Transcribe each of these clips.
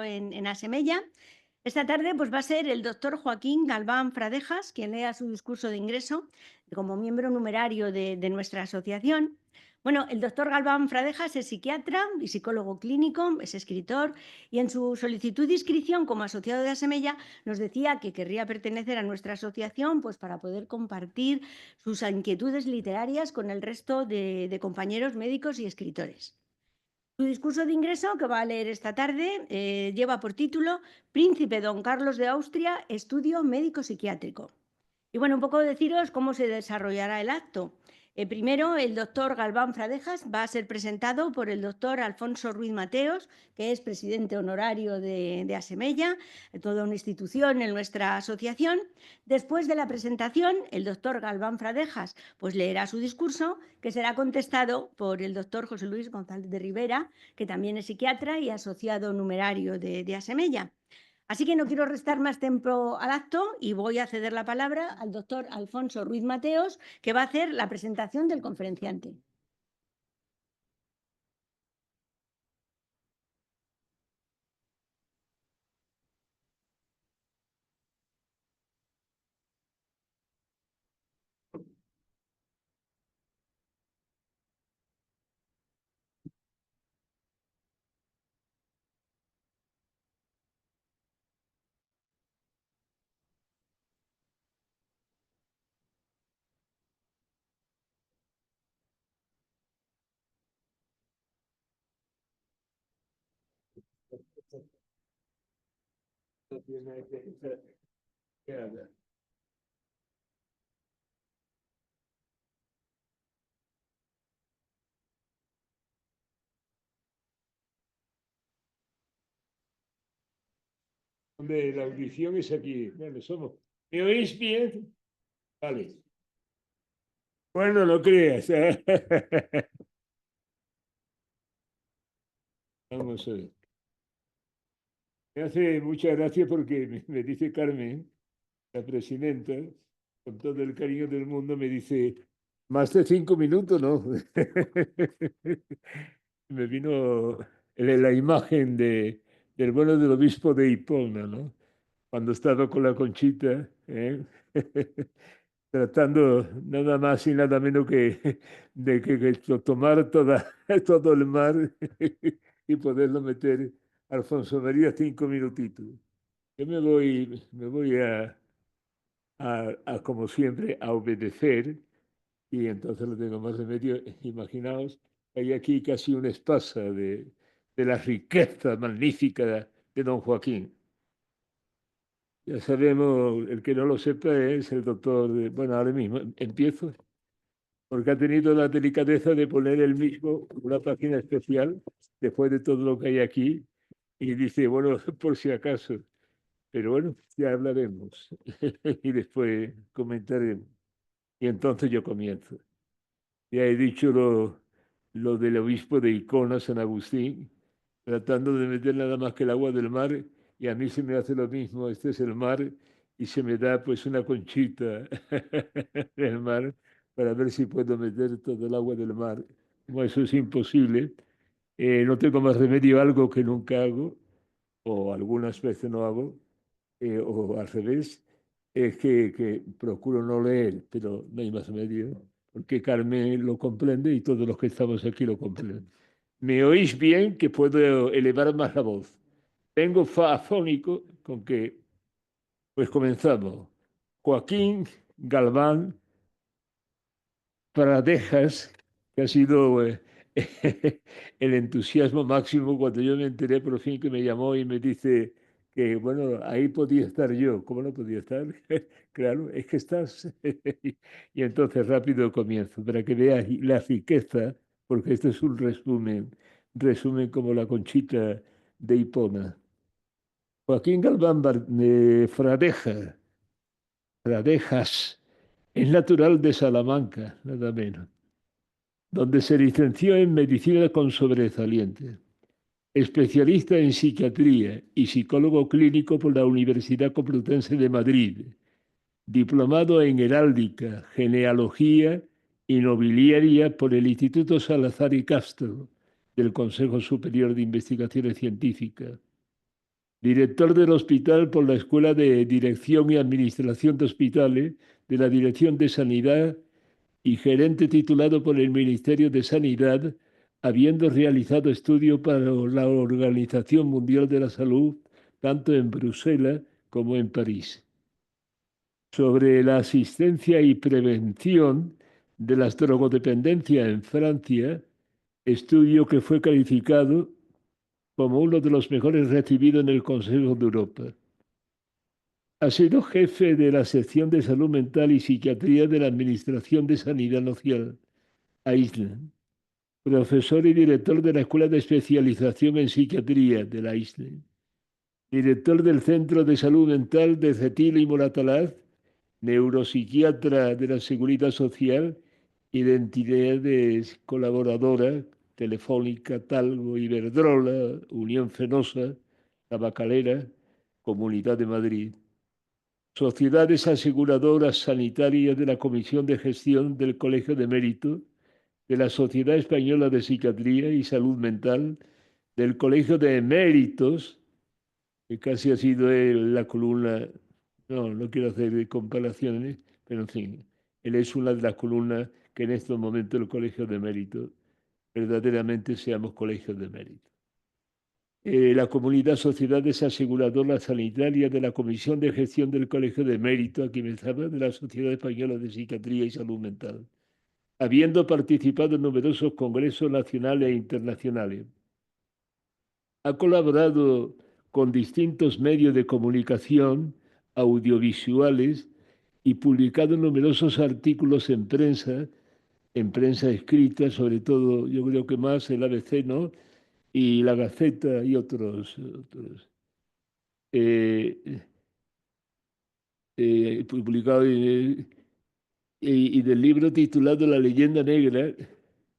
en Asemella. Esta tarde pues, va a ser el doctor Joaquín Galván Fradejas quien lea su discurso de ingreso como miembro numerario de nuestra asociación. Bueno, el doctor Galván Fradejas es psiquiatra y psicólogo clínico, es escritor y en su solicitud de inscripción como asociado de Asemella nos decía que querría pertenecer a nuestra asociación pues, para poder compartir sus inquietudes literarias con el resto de compañeros médicos y escritores. Su discurso de ingreso, que va a leer esta tarde, lleva por título Príncipe Don Carlos de Austria, estudio médico psiquiátrico. Y bueno, un poco deciros cómo se desarrollará el acto. Primero, el doctor Galván Fradejas va a ser presentado por el doctor Alfonso Ruiz Mateos, que es presidente honorario de Asemella, toda una institución en nuestra asociación. Después de la presentación, el doctor Galván Fradejas pues, leerá su discurso, que será contestado por el doctor José Luis González de Rivera, que también es psiquiatra y asociado numerario de Asemella. Así que no quiero restar más tiempo al acto y voy a ceder la palabra al doctor Alfonso Ruiz Mateos, que va a hacer la presentación del conferenciante. Donde la audición es aquí. Bueno, ¿Me oís bien? Vale. Bueno, no creas. Vamos a ver. Me hace mucha gracia porque me dice Carmen, la presidenta, con todo el cariño del mundo, me dice, más de 5 minutos, ¿no? Me vino la imagen del bueno del obispo de Hipona, ¿no? Cuando estaba con la Conchita, ¿eh? Tratando nada más y nada menos que de que tomar todo el mar y poderlo meter Alfonso María 5 minutitos. Yo me voy como siempre, a obedecer y entonces no tengo más remedio. Imaginaos, hay aquí casi una espasa de la riqueza magnífica de don Joaquín. Ya sabemos, el que no lo sepa es el doctor, bueno, ahora mismo empiezo, porque ha tenido la delicadeza de poner él mismo una página especial después de todo lo que hay aquí y dice, bueno, por si acaso, pero bueno, ya hablaremos y después comentaremos. Y entonces yo comienzo. Ya he dicho lo del obispo de Hipona, San Agustín, tratando de meter nada más que el agua del mar, y a mí se me hace lo mismo, este es el mar, y se me da pues una conchita del mar para ver si puedo meter todo el agua del mar. Como eso es imposible, no tengo más remedio, algo que nunca hago, o algunas veces no hago, o al revés, es que procuro no leer, pero no hay más remedio, porque Carmen lo comprende y todos los que estamos aquí lo comprenden. ¿Me oís bien que puedo elevar más la voz? Tengo afónico con que, pues comenzamos. Joaquín Galván Pradejas, que ha sido el entusiasmo máximo cuando yo me enteré por fin que me llamó y me dice que, bueno, ahí podía estar yo. ¿Cómo no podía estar? Claro, es que estás. Y entonces rápido comienzo, para que veas la riqueza, porque este es un resumen como la Conchita de Hipona. Joaquín Galván Fradejas es natural de Salamanca, nada menos, donde se licenció en medicina con sobresaliente, especialista en psiquiatría y psicólogo clínico por la Universidad Complutense de Madrid, diplomado en heráldica, genealogía y nobiliaria por el Instituto Salazar y Castro del Consejo Superior de Investigaciones Científicas. director del hospital por la Escuela de Dirección y Administración de Hospitales de la Dirección de Sanidad y gerente titulado por el Ministerio de Sanidad, habiendo realizado estudios para la Organización Mundial de la Salud, tanto en Bruselas como en París, sobre la asistencia y prevención de las drogodependencias en Francia, estudio que fue calificado como uno de los mejores recibidos en el Consejo de Europa. Ha sido jefe de la sección de salud mental y psiquiatría de la Administración de Sanidad Nacional, AISNA, profesor y director de la Escuela de Especialización en Psiquiatría de la AISNA, director del Centro de Salud Mental de Cetil y Moratalaz, neuropsiquiatra de la Seguridad Social y de entidades colaboradoras, Telefónica, Talgo, Iberdrola, Unión Fenosa, Tabacalera, Comunidad de Madrid. Sociedades aseguradoras sanitarias de la Comisión de Gestión del Colegio de Mérito, de la Sociedad Española de Psiquiatría y Salud Mental, del Colegio de Eméritos, que casi ha sido él la columna, no quiero hacer comparaciones, pero en fin, él es una de las columnas que en estos momentos el Colegio de Mérito verdaderamente seamos colegios de mérito. La comunidad Sociedades Aseguradoras Sanitarias de la Comisión de Gestión del Colegio de Mérito, aquí me estaba, de la Sociedad Española de Psiquiatría y Salud Mental, habiendo participado en numerosos congresos nacionales e internacionales. Ha colaborado con distintos medios de comunicación audiovisuales y publicado numerosos artículos en prensa escrita, sobre todo, yo creo que más el ABC, ¿no? Y la Gaceta y otros. Eh, publicado y del libro titulado La leyenda negra,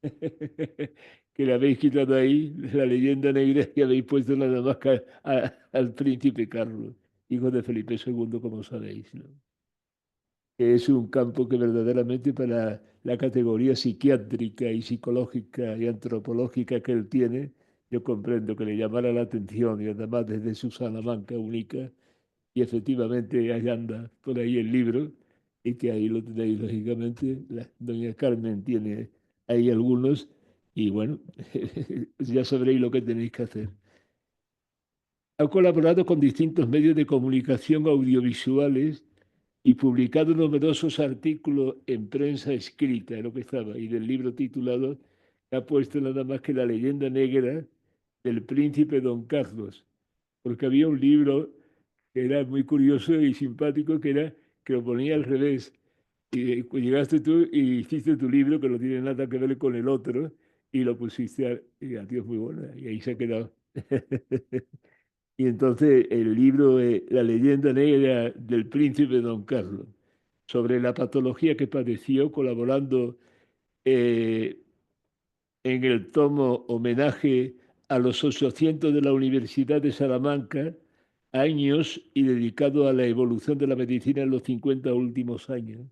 que le habéis quitado ahí, la leyenda negra, y habéis puesto nada más que al príncipe Carlos, hijo de Felipe II, como sabéis, ¿no? Que es un campo que verdaderamente para la categoría psiquiátrica y psicológica y antropológica que él tiene, yo comprendo que le llamara la atención y además desde su Salamanca única, y efectivamente ahí anda por ahí el libro, y que ahí lo tenéis lógicamente, doña Carmen tiene ahí algunos, y bueno, ya sabréis lo que tenéis que hacer. Ha colaborado con distintos medios de comunicación audiovisuales y publicado numerosos artículos en prensa escrita, en lo que estaba, y del libro titulado, ha puesto nada más que La leyenda negra del príncipe Don Carlos, porque había un libro que era muy curioso y simpático, que lo ponía al revés. Y pues llegaste tú y hiciste tu libro, que no tiene nada que ver con el otro, y lo pusiste a Dios muy bueno, y ahí se ha quedado. Y entonces el libro La leyenda negra del príncipe Don Carlos, sobre la patología que padeció, colaborando eh, en el tomo homenaje a los 800 de la Universidad de Salamanca, años y dedicado a la evolución de la medicina en los 50 últimos años.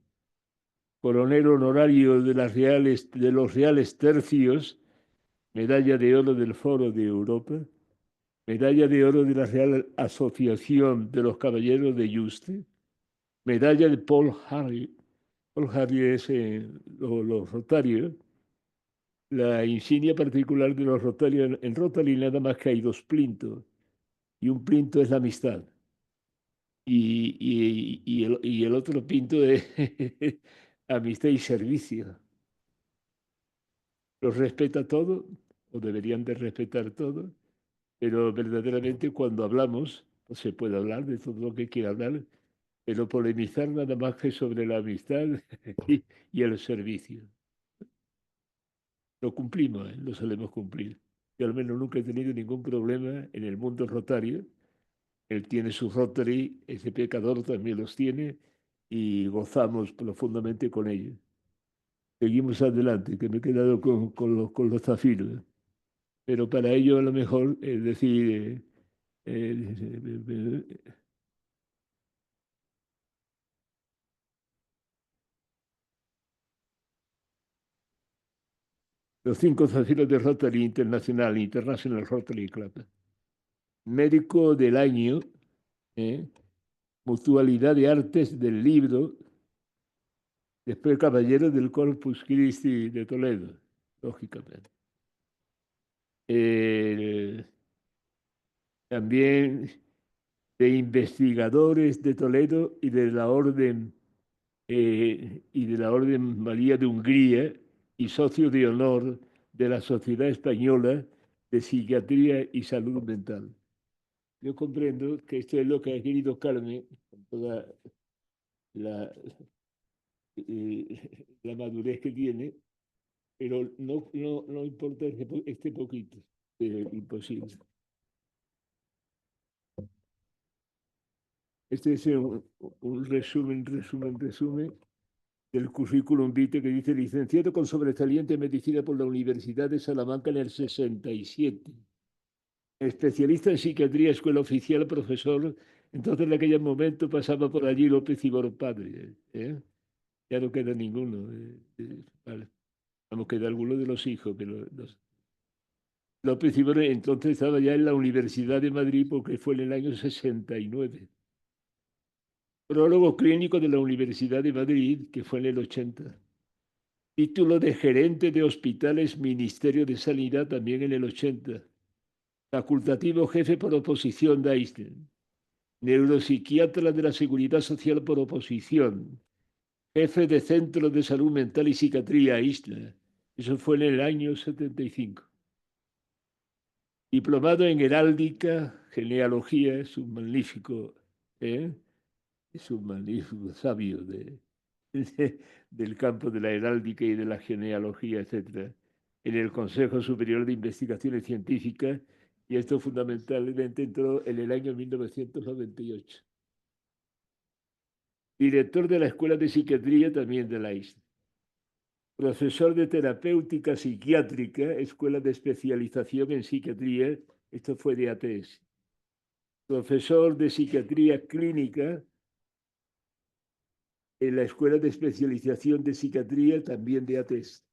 Coronel honorario de los Reales Tercios, medalla de oro del Foro de Europa, medalla de oro de la Real Asociación de los Caballeros de Yuste, medalla de Paul Harry. Paul Harry es los Rotarios, la insignia particular de los Rotarios. En Rotary nada más que hay dos plintos, y un plinto es la amistad, y el otro plinto es amistad y servicio. Los respeta todo, o deberían de respetar todo, pero verdaderamente cuando hablamos, pues se puede hablar de todo lo que quiera hablar, pero polemizar nada más que sobre la amistad y el servicio. Lo cumplimos, ¿eh? Lo solemos cumplir. Yo al menos nunca he tenido ningún problema en el mundo rotario. Él tiene su Rotary, ese pecador también los tiene, y gozamos profundamente con ellos. Seguimos adelante, que me he quedado con los zafiros. Pero para ello a lo mejor, es decir, los 5 zafiros de Rotary Internacional, International Rotary Club. médico del año, ¿eh? Mutualidad de Artes del Libro, después caballero del Corpus Christi de Toledo, lógicamente. También de investigadores de Toledo y de la Orden María de Hungría y socio de honor de la Sociedad Española de Psiquiatría y Salud Mental. Yo comprendo que esto es lo que ha querido Carmen con toda la, la madurez que tiene, pero no importa este poquito, imposible. Este es un resumen del currículum vitae que dice licenciado con sobresaliente en medicina por la Universidad de Salamanca en el 67. Especialista en psiquiatría, escuela oficial, profesor. Entonces en aquel momento pasaba por allí López Ibor padre. Ya no queda ninguno. Vale. Vamos, queda alguno de los hijos, pero López Ibor entonces estaba ya en la Universidad de Madrid porque fue en el año 69. Prólogo clínico de la Universidad de Madrid, que fue en el 80. Título de gerente de hospitales, Ministerio de Sanidad, también en el 80. Facultativo jefe por oposición de Einstein. Neuropsiquiatra de la Seguridad Social por oposición. Jefe de Centro de Salud Mental y Psiquiatría, Isla. Eso fue en el año 75. Diplomado en heráldica, genealogía, es un magnífico, es un magnífico sabio del campo de la heráldica y de la genealogía, etc., en el Consejo Superior de Investigaciones Científicas, y esto fundamentalmente entró en el año 1998. Director de la Escuela de Psiquiatría también de la isla. Profesor de Terapéutica Psiquiátrica, Escuela de Especialización en Psiquiatría, esto fue de ATS. Profesor de Psiquiatría Clínica en la Escuela de Especialización de Psiquiatría, también de ATS.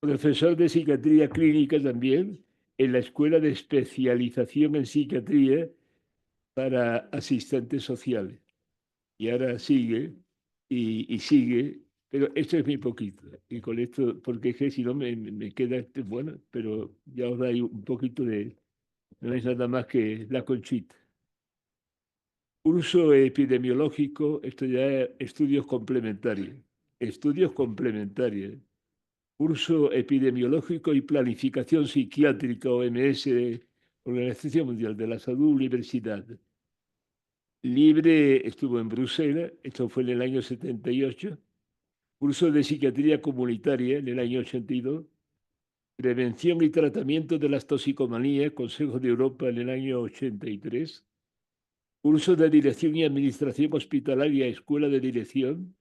Profesor de Psiquiatría Clínica también en la Escuela de Especialización en Psiquiatría para asistentes sociales. Y ahora sigue y sigue, pero esto es muy poquito. Y con esto, porque es que si no me queda, bueno, pero ya os doy un poquito no es nada más que la conchita. Curso epidemiológico, esto ya es estudios complementarios. Estudios complementarios. Curso epidemiológico y planificación psiquiátrica, OMS, Organización Mundial de la Salud, Universidad. Libre estuvo en Bruselas, esto fue en el año 78. Curso de psiquiatría comunitaria en el año 82. Prevención y tratamiento de las toxicomanías, Consejo de Europa en el año 83. Curso de dirección y administración hospitalaria, Escuela de Dirección.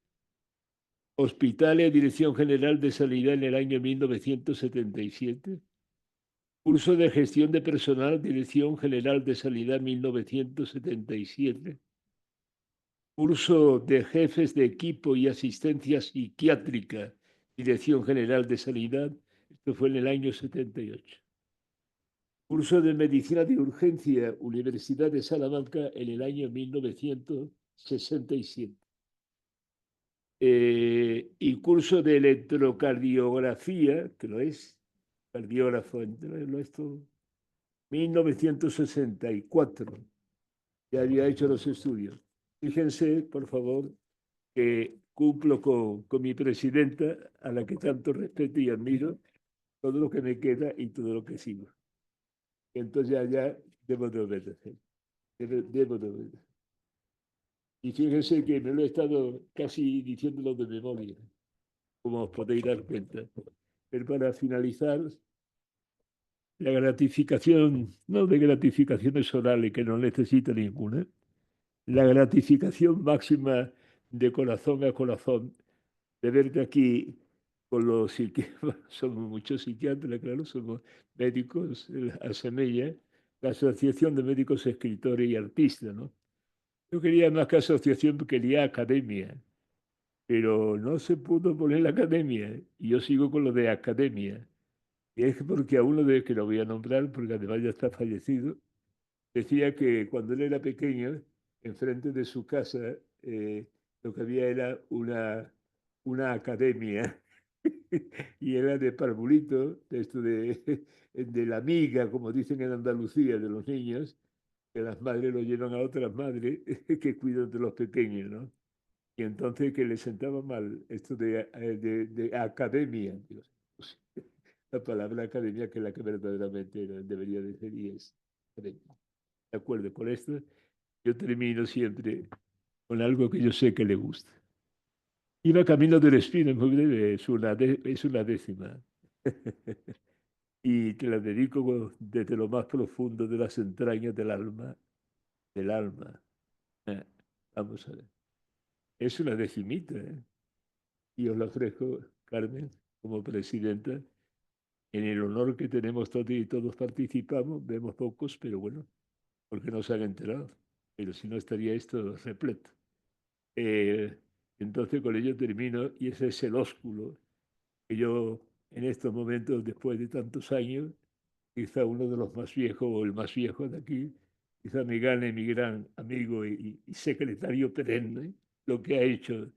Hospitales, Dirección General de Sanidad en el año 1977. Curso de gestión de personal, Dirección General de Sanidad 1977. Curso de jefes de equipo y asistencia psiquiátrica, Dirección General de Sanidad. Esto fue en el año 78. Curso de medicina de urgencia, Universidad de Salamanca en el año 1967. Y curso de electrocardiografía, que lo es, cardiógrafo, lo es todo, 1964. Ya había hecho los estudios. Fíjense, por favor, que cumplo con mi presidenta, a la que tanto respeto y admiro, todo lo que me queda y todo lo que sigo. Entonces ya debo de obedecer. Debo de obedecer. Y fíjense que me lo he estado casi diciéndolo de memoria, como os podéis dar cuenta. Pero para finalizar, la gratificación, no de gratificaciones orales, que no necesito ninguna, la gratificación máxima de corazón a corazón, de verte aquí con los psiquiatras, somos muchos psiquiatras, claro, somos médicos, ASEMELLA, la Asociación de Médicos Escritores y Artistas, ¿no? Yo quería más que asociación, quería academia, pero no se pudo poner la academia, y yo sigo con lo de academia. Y es porque a uno de que lo voy a nombrar, porque además ya está fallecido, decía que cuando él era pequeño, enfrente de su casa, lo que había era una academia y era de parvulito, de esto de la miga, como dicen en Andalucía, de los niños, que las madres lo llevan a otras madres que cuidan de los pequeños, ¿no? Y entonces que le sentaba mal esto de academia. Digo, pues, la palabra academia que es la que verdaderamente debería de ser y es academia. De acuerdo con esto, yo termino siempre con algo que yo sé que le gusta. Iba camino del espino, es muy breve, es una décima. Y te la dedico desde lo más profundo de las entrañas del alma, del alma. Eh, Vamos a ver. Es una decimita, ¿eh? Y os la ofrezco, Carmen, como presidenta, en el honor que tenemos todos y todos participamos. Vemos pocos, pero bueno, porque no se han enterado. Pero si no, estaría esto repleto. Eh, entonces, con ello termino, y ese es el ósculo que yo, en estos momentos, después de tantos años, quizá uno de los más viejos o el más viejo de aquí, quizá me gane mi gran amigo y secretario perenne, lo que ha hecho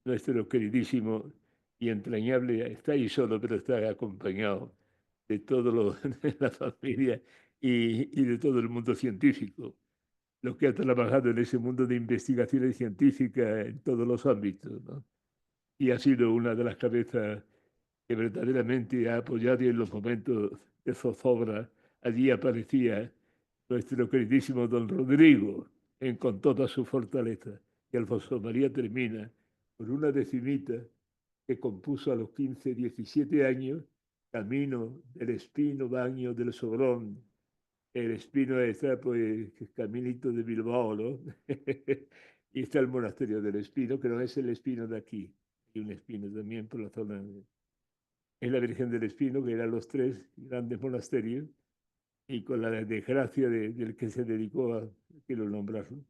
nuestro queridísimo y entrañable, está ahí solo, pero está acompañado de todo lo de la familia y de todo el mundo científico, lo que ha trabajado en ese mundo de investigaciones científicas en todos los ámbitos, ¿no? Y ha sido una de las cabezas que verdaderamente ha apoyado y en los momentos de zozobra allí aparecía nuestro queridísimo don Rodrigo con toda su fortaleza. Y Alfonso María termina con una decimita que compuso a los 15, 17 años, Camino del Espino, Baño del Sobrón. El Espino está, pues, caminito de Bilbao, ¿no? Y está el monasterio del Espino, que no es el Espino de aquí. Hay un Espino también por la zona. Es la Virgen del Espino, que eran los tres grandes monasterios, y con la desgracia del que se dedicó a, quiero nombrarlo,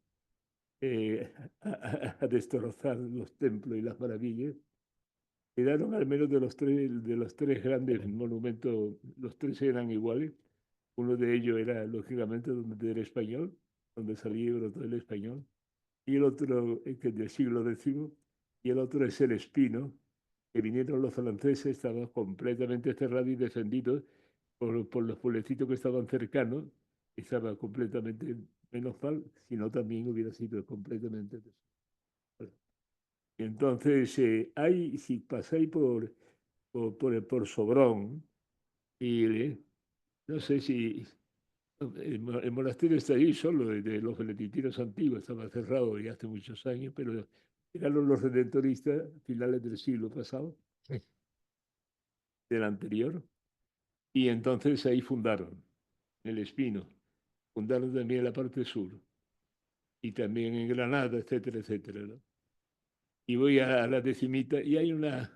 a destrozar los templos y las maravillas. Quedaron al menos de los tres grandes monumentos, los tres eran iguales. Uno de ellos era, lógicamente, donde era español, donde salía y brotó el español. Y el otro, que es del siglo X, y el otro es el Espino, que vinieron los franceses, estaba completamente cerrado y defendido por los pueblecitos que estaban cercanos, estaba completamente, menos mal, si no también hubiera sido completamente destruido. Entonces, si pasáis por Sobrón, y no sé si el monasterio está ahí solo, de los benedictinos antiguos, estaba cerrado ya hace muchos años, pero llegaron los redentoristas a finales del siglo pasado, sí, del anterior, y entonces ahí fundaron el Espino, fundaron también la parte sur, y también en Granada, etcétera, etcétera, ¿no? Y voy a la decimita, y hay una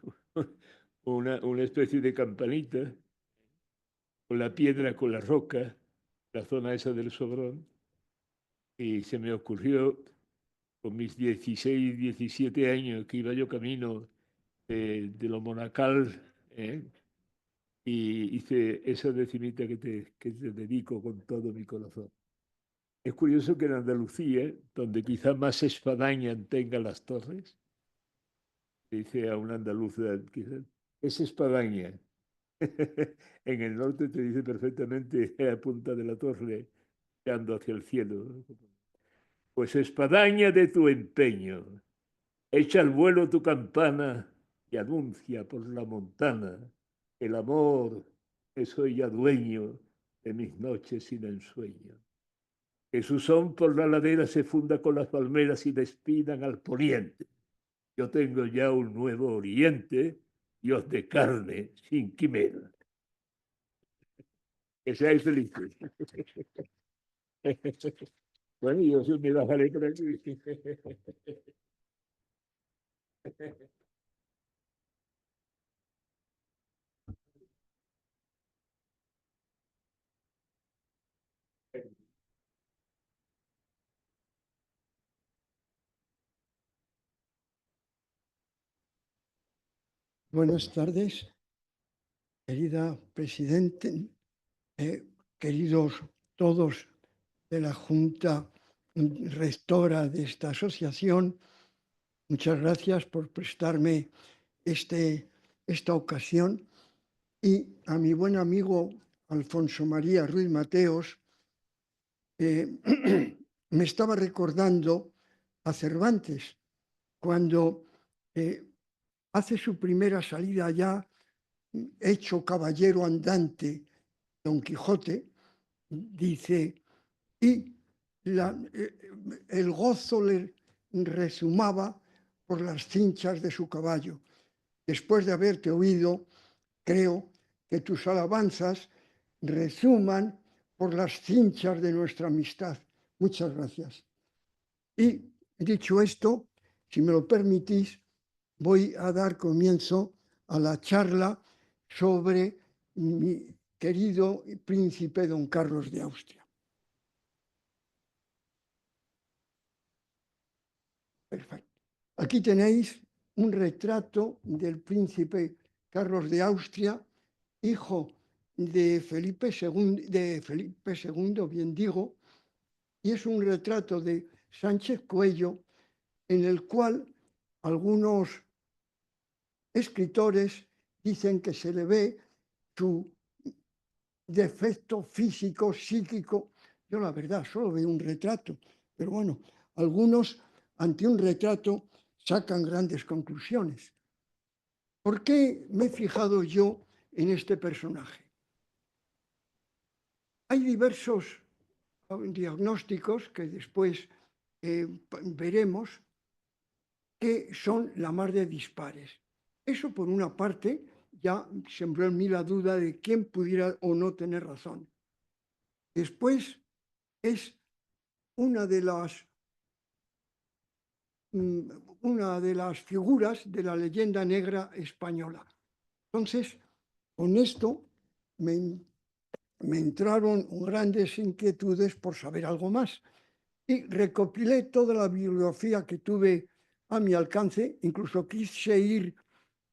especie de campanita, con la piedra, con la roca, la zona esa del Sobrón, y se me ocurrió con mis 16, 17 años que iba yo camino de lo monacal, ¿eh? Y hice esa decimita que te dedico con todo mi corazón. Es curioso que en Andalucía, donde quizá más espadaña tengan las torres, dice a un andaluz, quizá, es espadaña. En el norte te dice perfectamente a punta de la torre, mirando hacia el cielo. Pues espadaña de tu empeño, echa al vuelo tu campana y anuncia por la montana el amor que soy ya dueño de mis noches sin ensueño. Que su son por la ladera se funda con las palmeras y despidan al poniente. Yo tengo ya un nuevo oriente, Dios de carne sin quimera. Que seáis felices. Bueno, yo me bajaré por aquí. Buenas tardes, querida Presidente, queridos todos de la Junta Rectora de esta asociación. Muchas gracias por prestarme esta ocasión. Y a mi buen amigo Alfonso María Ruiz Mateos, me estaba recordando a Cervantes, cuando hace su primera salida ya, hecho caballero andante, Don Quijote, dice, y el gozo le resumaba por las cinchas de su caballo. Después de haberte oído, creo que tus alabanzas resuman por las cinchas de nuestra amistad. Muchas gracias. Y dicho esto, si me lo permitís, voy a dar comienzo a la charla sobre mi querido príncipe don Carlos de Austria. Perfecto. Aquí tenéis un retrato del príncipe Carlos de Austria, hijo de Felipe II, bien digo, y es un retrato de Sánchez Coello en el cual algunos escritores dicen que se le ve su defecto físico, psíquico. Yo la verdad solo veo un retrato, pero bueno, algunos ante un retrato sacan grandes conclusiones. ¿Por qué me he fijado yo en este personaje? Hay diversos diagnósticos que después veremos que son la mar de dispares. Eso, por una parte, ya sembró en mí la duda de quién pudiera o no tener razón. Después es una de las figuras de la leyenda negra española. Entonces, con esto me entraron grandes inquietudes por saber algo más y recopilé toda la bibliografía que tuve a mi alcance. Incluso quise ir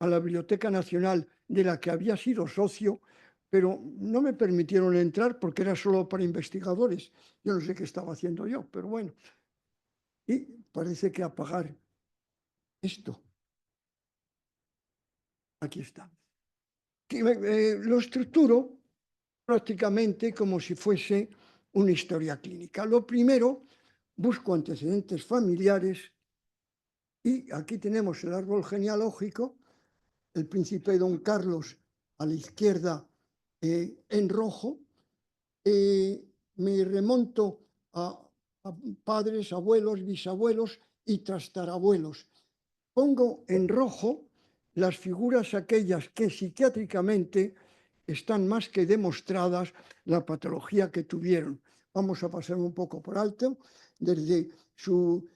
a la Biblioteca Nacional de la que había sido socio, pero no me permitieron entrar porque era solo para investigadores. Yo no sé qué estaba haciendo yo, pero bueno. Y parece que apagar esto. Aquí está. Lo estructuro prácticamente como si fuese una historia clínica. Lo primero, busco antecedentes familiares y aquí tenemos el árbol genealógico, el príncipe don Carlos a la izquierda en rojo. Me remonto a padres, abuelos, bisabuelos y trastarabuelos. Pongo en rojo las figuras aquellas que psiquiátricamente están más que demostradas la patología que tuvieron. Vamos a pasar un poco por alto, desde su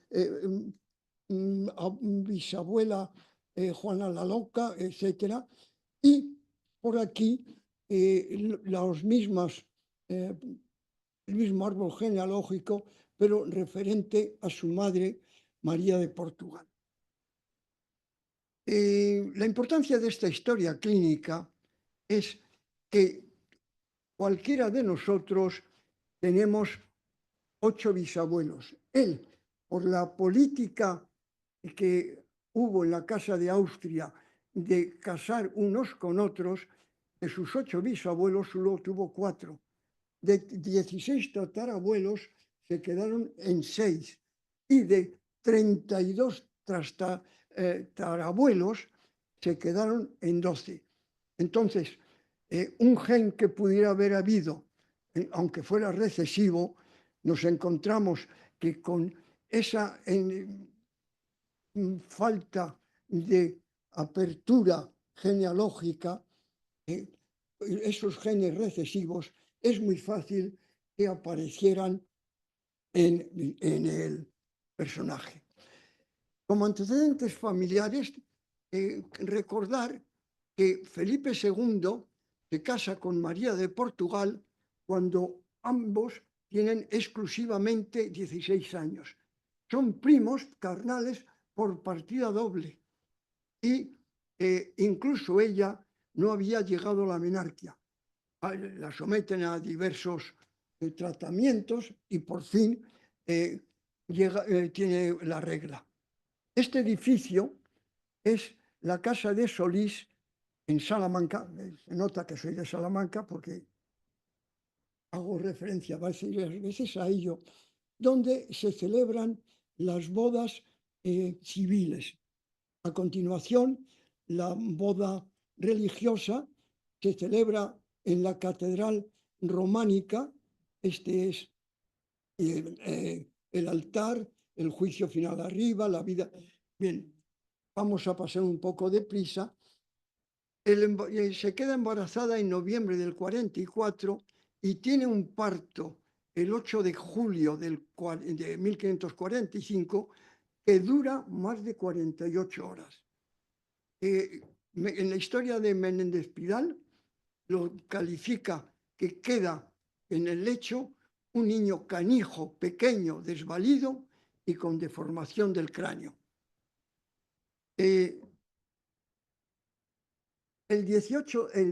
bisabuela Juana la Loca, etc. Y por aquí los mismos, el mismo árbol genealógico, pero referente a su madre María de Portugal. La importancia de esta historia clínica es que cualquiera de nosotros tenemos 8 bisabuelos. Él, por la política que hubo en la Casa de Austria de casar unos con otros, de sus 8 bisabuelos solo tuvo 4. De 16 tatarabuelos se quedaron en 6 y de 32 tatarabuelos se quedaron en 12. Entonces, un gen que pudiera haber habido, aunque fuera recesivo, nos encontramos que con esa falta de apertura genealógica, esos genes recesivos, es muy fácil que aparecieran en el personaje. Como antecedentes familiares, recordar que Felipe II se casa con María de Portugal cuando ambos tienen exclusivamente 16 años. Son primos carnales por partida doble y incluso ella no había llegado a la menarquia. La someten a diversos tratamientos y por fin tiene la regla. Este edificio es la casa de Solís en Salamanca. Se nota que soy de Salamanca porque hago referencia varias veces a ello, donde se celebran las bodas civiles. A continuación, la boda religiosa se celebra en la catedral románica. Este es el altar, el juicio final arriba, la vida. Bien, vamos a pasar un poco de prisa. Se queda embarazada en noviembre del 44 y tiene un parto el 8 de julio de 1545 que dura más de 48 horas. En la historia de Menéndez Pidal lo califica que queda en el lecho un niño canijo, pequeño, desvalido y con deformación del cráneo. El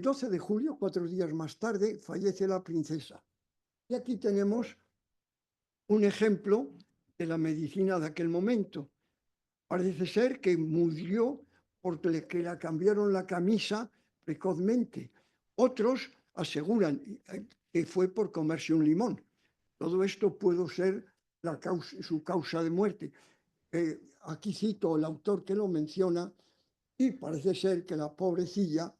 12 de julio, 4 días más tarde, fallece la princesa. Y aquí tenemos un ejemplo de la medicina de aquel momento. Parece ser que murió porque le cambiaron la camisa precozmente. Otros aseguran que fue por comerse un limón. Todo esto puede ser su causa de muerte. Aquí cito el autor que lo menciona y parece ser que la pobrecilla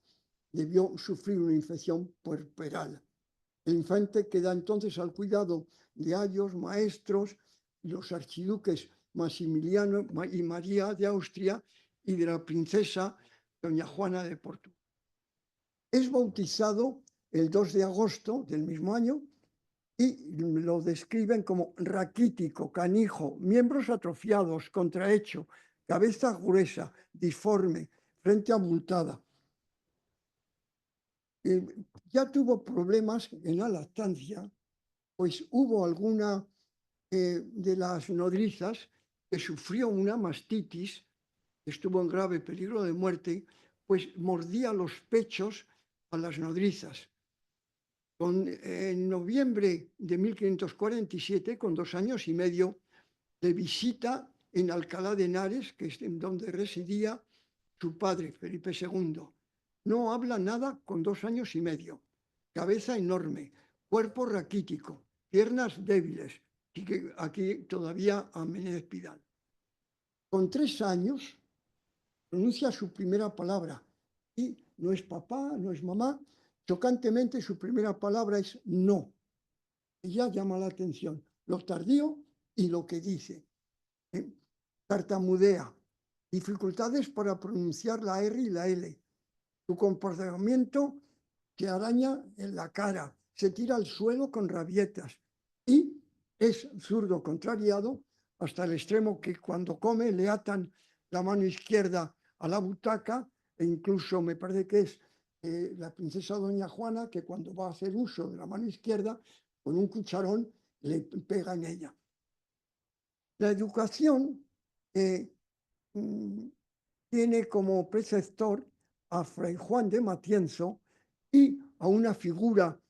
debió sufrir una infección puerperal. El infante queda entonces al cuidado de ayos, maestros, los archiduques Maximiliano y María de Austria y de la princesa doña Juana de Portugal. Es bautizado el 2 de agosto del mismo año y lo describen como raquítico, canijo, miembros atrofiados, contrahecho, cabeza gruesa, disforme, frente abultada. Ya tuvo problemas en la lactancia, pues hubo alguna de las nodrizas que sufrió una mastitis, estuvo en grave peligro de muerte, pues mordía los pechos a las nodrizas. En noviembre de 1547, con 2 años y medio, le visita en Alcalá de Henares, que es en donde residía su padre, Felipe II. No habla nada con 2 años y medio. Cabeza enorme, cuerpo raquítico, piernas débiles. Y que aquí todavía a Menéndez Pidal. Con 3 años pronuncia su primera palabra y no es papá, no es mamá. Chocantemente su primera palabra es no. Y ya llama la atención lo tardío y lo que dice. Tartamudea, dificultades para pronunciar la R y la L. Su comportamiento que araña en la cara, se tira al suelo con rabietas y es zurdo contrariado hasta el extremo que cuando come le atan la mano izquierda a la butaca e incluso me parece que es la princesa doña Juana que cuando va a hacer uso de la mano izquierda con un cucharón le pega en ella. La educación tiene como preceptor a Fray Juan de Matienzo y a una figura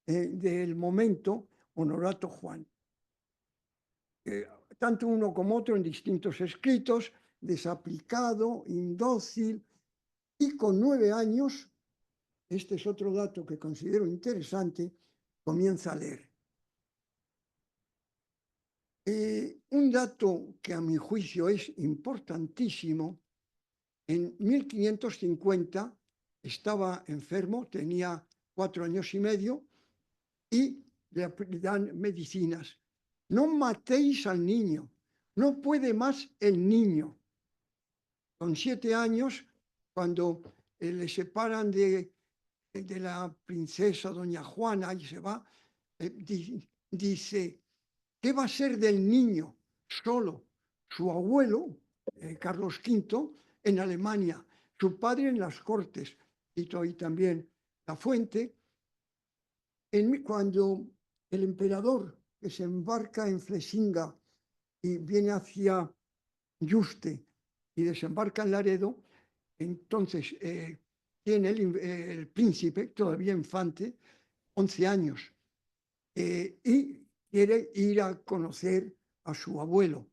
del momento, Honorato Juan. Tanto uno como otro en distintos escritos, desaplicado, indócil, y con 9 años, este es otro dato que considero interesante, comienza a leer. Un dato que a mi juicio es importantísimo, en 1550 estaba enfermo, tenía 4 años y medio, y le dan medicinas. No matéis al niño, no puede más el niño. Con 7 años, cuando le separan de la princesa doña Juana y se va, dice, ¿qué va a ser del niño? Solo su abuelo, Carlos V, en Alemania, su padre en las Cortes, cito ahí también La Fuente. Cuando el emperador que se embarca en Flesinga y viene hacia Yuste y desembarca en Laredo, entonces tiene el príncipe, todavía infante, 11 años. y quiere ir a conocer a su abuelo.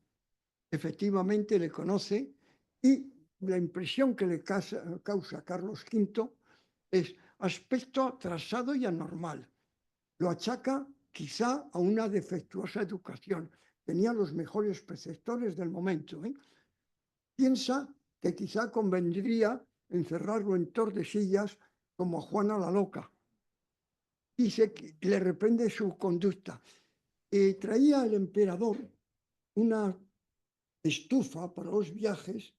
Efectivamente le conoce y la impresión que le causa Carlos V es aspecto atrasado y anormal. Lo achaca quizá a una defectuosa educación. Tenía los mejores preceptores del momento. Piensa que quizá convendría encerrarlo en Tordesillas como a Juana la Loca. Dice que le reprende su conducta. Traía el emperador una estufa para los viajes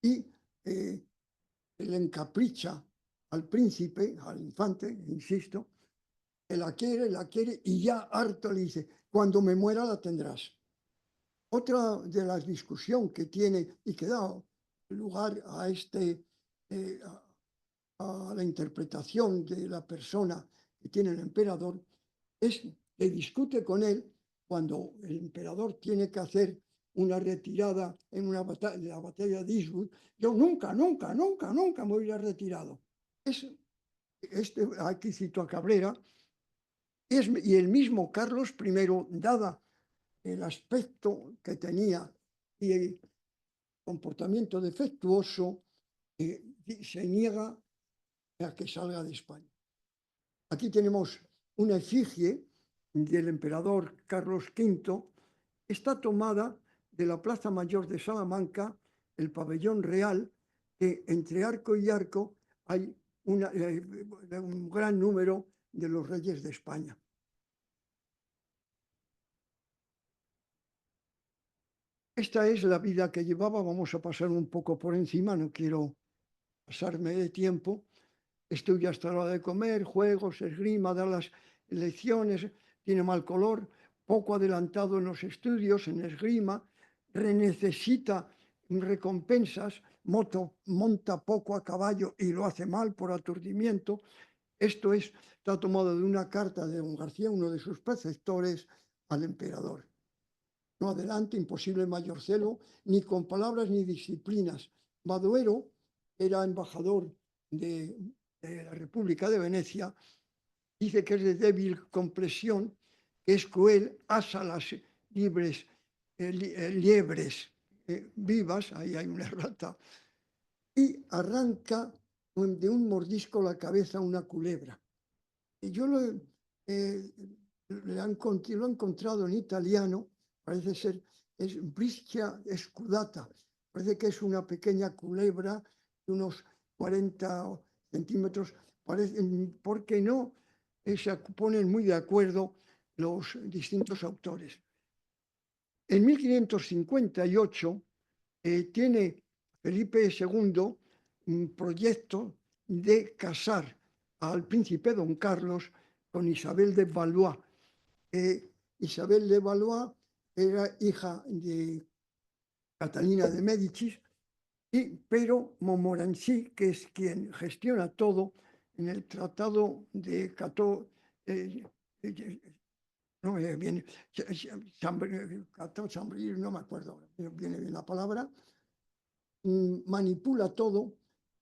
y le encapricha al príncipe, al infante, insisto, que la quiere y ya harto le dice, cuando me muera la tendrás. Otra de las discusiones que tiene y que da lugar a, a la interpretación de la persona que tiene el emperador es que discute con él cuando el emperador tiene que hacer una retirada en una batalla, la batalla de Eastwood. Yo nunca me hubiera retirado. Aquí cito a Cabrera, y el mismo Carlos I, dada el aspecto que tenía y el comportamiento defectuoso, se niega a que salga de España. Aquí tenemos una efigie del emperador Carlos V. Está tomada de la Plaza Mayor de Salamanca, el pabellón real, que entre arco y arco hay un gran número de los reyes de España. Esta es la vida que llevaba. Vamos a pasar un poco por encima, no quiero pasarme de tiempo. Estudia hasta la hora de comer, juegos, esgrima, da las lecciones, tiene mal color, poco adelantado en los estudios, en esgrima, necesita recompensas, monta poco a caballo y lo hace mal por aturdimiento. Esto está tomado de una carta de don García, uno de sus preceptores, al emperador. No adelante, imposible mayor celo, ni con palabras ni disciplinas. Badoero era embajador de la República de Venecia, dice que es de débil complexión, que es cruel, asa las liebres vivas, ahí hay una rata, y arranca de un mordisco la cabeza a una culebra. Y yo lo he encontrado en italiano, parece ser, es Brischia scudata, parece que es una pequeña culebra de unos 40 centímetros, porque no se ponen muy de acuerdo los distintos autores. En 1558 tiene Felipe II un proyecto de casar al príncipe don Carlos con Isabel de Valois. Isabel de Valois era hija de Catalina de Médicis, pero Montmorency, que es quien gestiona todo en el tratado de no me viene, no me acuerdo, viene bien la palabra, manipula todo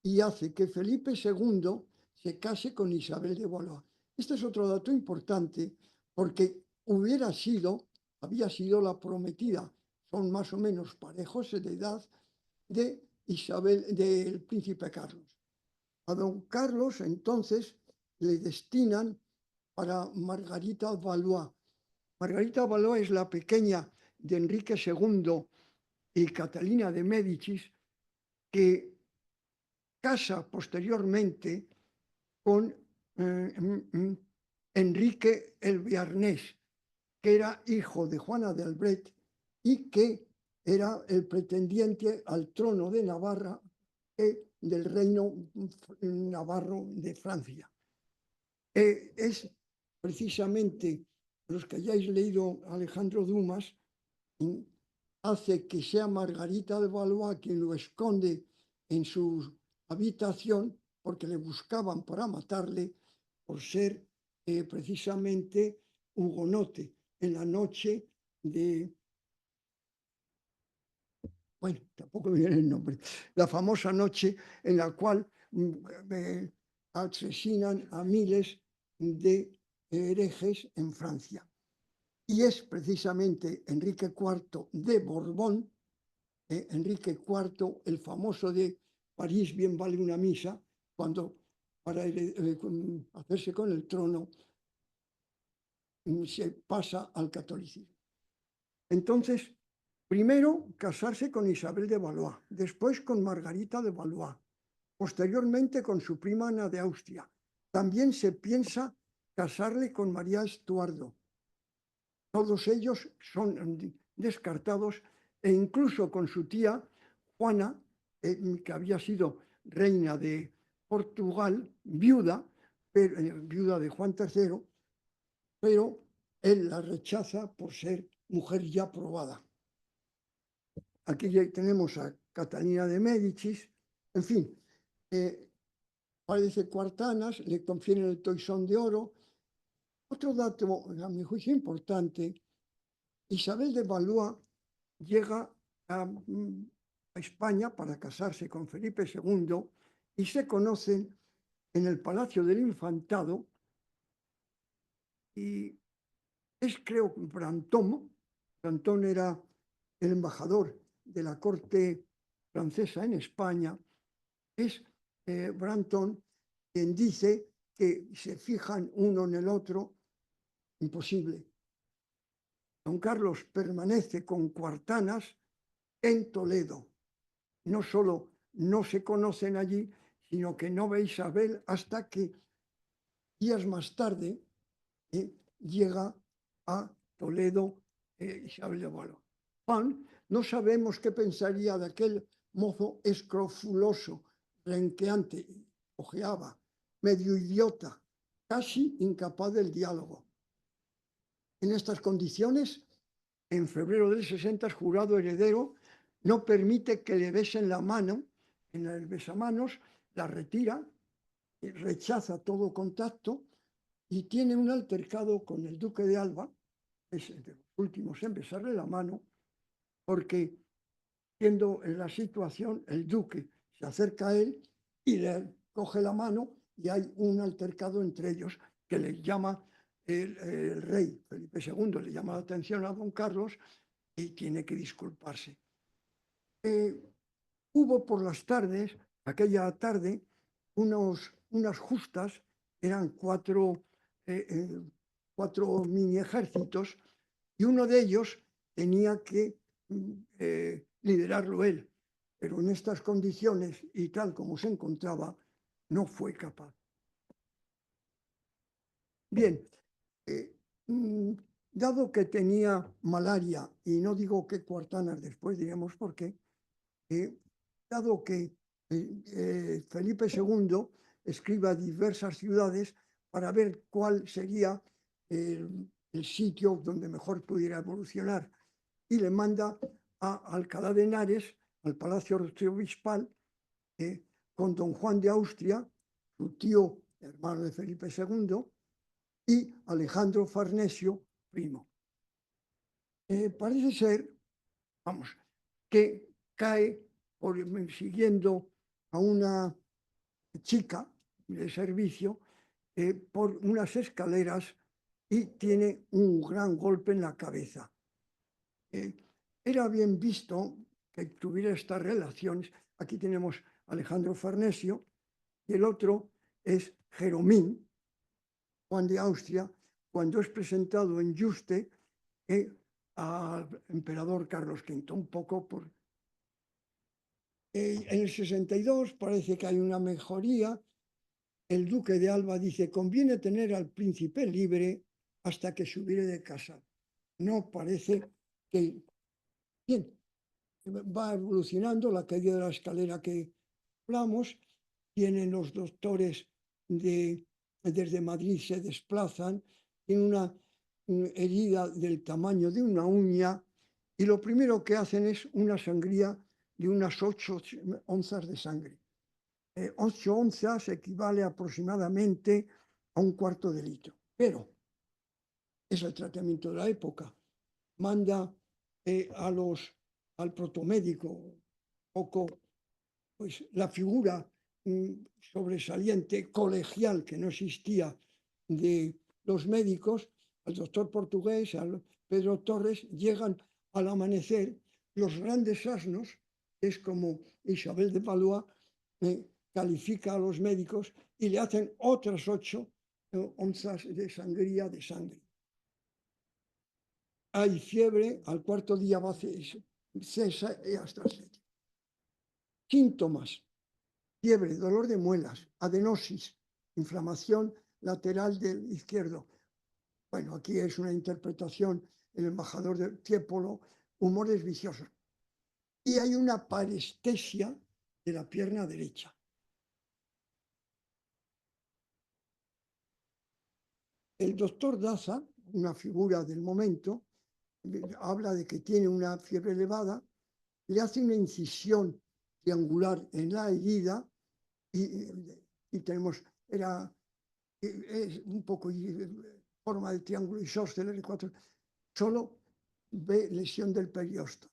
y hace que Felipe II se case con Isabel de Valois. Este es otro dato importante porque había sido la prometida, son más o menos parejos de edad, de Isabel, del príncipe Carlos. A don Carlos entonces le destinan para Margarita Valois. Margarita Valois es la pequeña de Enrique II y Catalina de Médicis, que casa posteriormente con Enrique el Bearnés, que era hijo de Juana de Albret y que era el pretendiente al trono de Navarra del reino navarro de Francia. Es precisamente, los que hayáis leído Alejandro Dumas, hace que sea Margarita de Valois quien lo esconde en su habitación porque le buscaban para matarle por ser precisamente hugonote en la noche de... Bueno, tampoco me viene el nombre. La famosa noche en la cual asesinan a miles de herejes en Francia. Y es precisamente Enrique IV de Borbón, Enrique IV, el famoso de París bien vale una misa, cuando para hacerse con el trono se pasa al catolicismo. Entonces, primero casarse con Isabel de Valois, después con Margarita de Valois, posteriormente con su prima Ana de Austria. También se piensa casarle con María Estuardo. Todos ellos son descartados, e incluso con su tía Juana, que había sido reina de Portugal, viuda de Juan III, pero él la rechaza por ser mujer ya probada. Aquí ya tenemos a Catalina de Médicis, en fin, parece Cuartanas, le confieren el toisón de oro. Otro dato, a mi juicio importante, Isabel de Valois llega a España para casarse con Felipe II y se conocen en el Palacio del Infantado, y es, creo, Brantôme. Brantôme era el embajador de la corte francesa en España. Es Brantôme quien dice que se fijan uno en el otro, imposible. Don Carlos permanece con Cuartanas en Toledo. No solo no se conocen allí, sino que no ve a Isabel hasta que días más tarde llega a Toledo Isabel de Valois. Juan, no sabemos qué pensaría de aquel mozo escrofuloso, renqueante, ojeaba, medio idiota, casi incapaz del diálogo. En estas condiciones, en febrero del 60, el jurado heredero no permite que le besen la mano, en el besamanos la retira, rechaza todo contacto y tiene un altercado con el duque de Alba, es de los últimos en besarle la mano, porque viendo en la situación, el duque se acerca a él y le coge la mano y hay un altercado entre ellos que le llama el rey Felipe II, le llama la atención a don Carlos y tiene que disculparse. Hubo por las tardes, aquella tarde, unas justas, eran cuatro mini ejércitos, y uno de ellos tenía que liderarlo él, pero en estas condiciones y tal como se encontraba, no fue capaz. Bien, dado que tenía malaria, y no digo que Cuartanas, después diremos por qué, dado que Felipe II escribe a diversas ciudades para ver cuál sería el sitio donde mejor pudiera evolucionar, y le manda a Alcalá de Henares, al Palacio Arciobispal, con don Juan de Austria, su tío, hermano de Felipe II, y Alejandro Farnesio, primo. Parece ser, vamos, que cae siguiendo a una chica de servicio por unas escaleras y tiene un gran golpe en la cabeza. Era bien visto que tuviera estas relaciones. Aquí tenemos a Alejandro Farnesio y el otro es Jeromín, Juan de Austria, cuando es presentado en Yuste al emperador Carlos V, un poco por... En el 62 parece que hay una mejoría. El duque de Alba dice: conviene tener al príncipe libre hasta que se hubiere de casar. No parece que... Bien, va evolucionando la caída de la escalera que hablamos. Tienen los doctores desde Madrid, se desplazan, tienen una herida del tamaño de una uña, y lo primero que hacen es una sangría de unas 8 onzas de sangre. 8 onzas equivale aproximadamente a un cuarto de litro, pero es el tratamiento de la época. Manda al protomédico, poco, pues la figura sobresaliente, colegial, que no existía, de los médicos, al doctor portugués, al Pedro Torres, llegan al amanecer, los grandes asnos, que es como Isabel de Valois, califica a los médicos y le hacen otras 8 onzas de sangría de sangre. Hay fiebre, al cuarto día cesa y hasta el 7. Síntomas: fiebre, dolor de muelas, adenosis, inflamación lateral del izquierdo. Bueno, aquí es una interpretación, el embajador de Tiepolo, humores viciosos. Y hay una parestesia de la pierna derecha. El doctor Daza, una figura del momento, habla de que tiene una fiebre elevada, le hace una incisión triangular en la herida y tenemos, es un poco forma de triángulo isósceles, solo ve lesión del periósteo.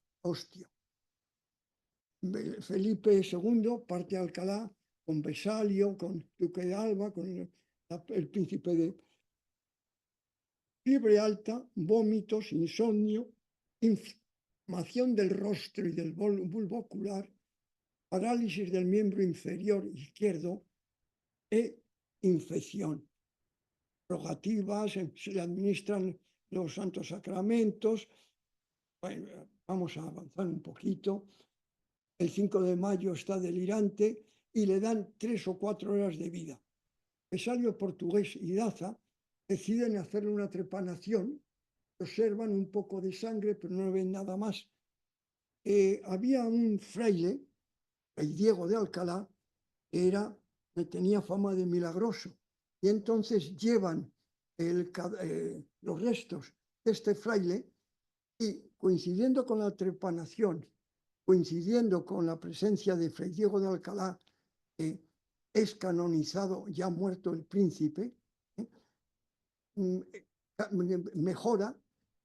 Felipe II parte a Alcalá con Vesalio, con Duque de Alba, con el príncipe de... Fiebre alta, vómitos, insomnio, inflamación del rostro y del bulbo ocular, parálisis del miembro inferior izquierdo e infección. Rogativas, se le administran los santos sacramentos. Bueno, vamos a avanzar un poquito. El 5 de mayo está delirante y le dan 3 o 4 horas de vida. Vesalio portugués y Daza deciden hacerle una trepanación, observan un poco de sangre, pero no ven nada más. Había un fraile, el Diego de Alcalá, que tenía fama de milagroso, y entonces llevan los restos de este fraile y, coincidiendo con la trepanación, coincidiendo con la presencia de Fray Diego de Alcalá, es canonizado, ya muerto el príncipe, mejora.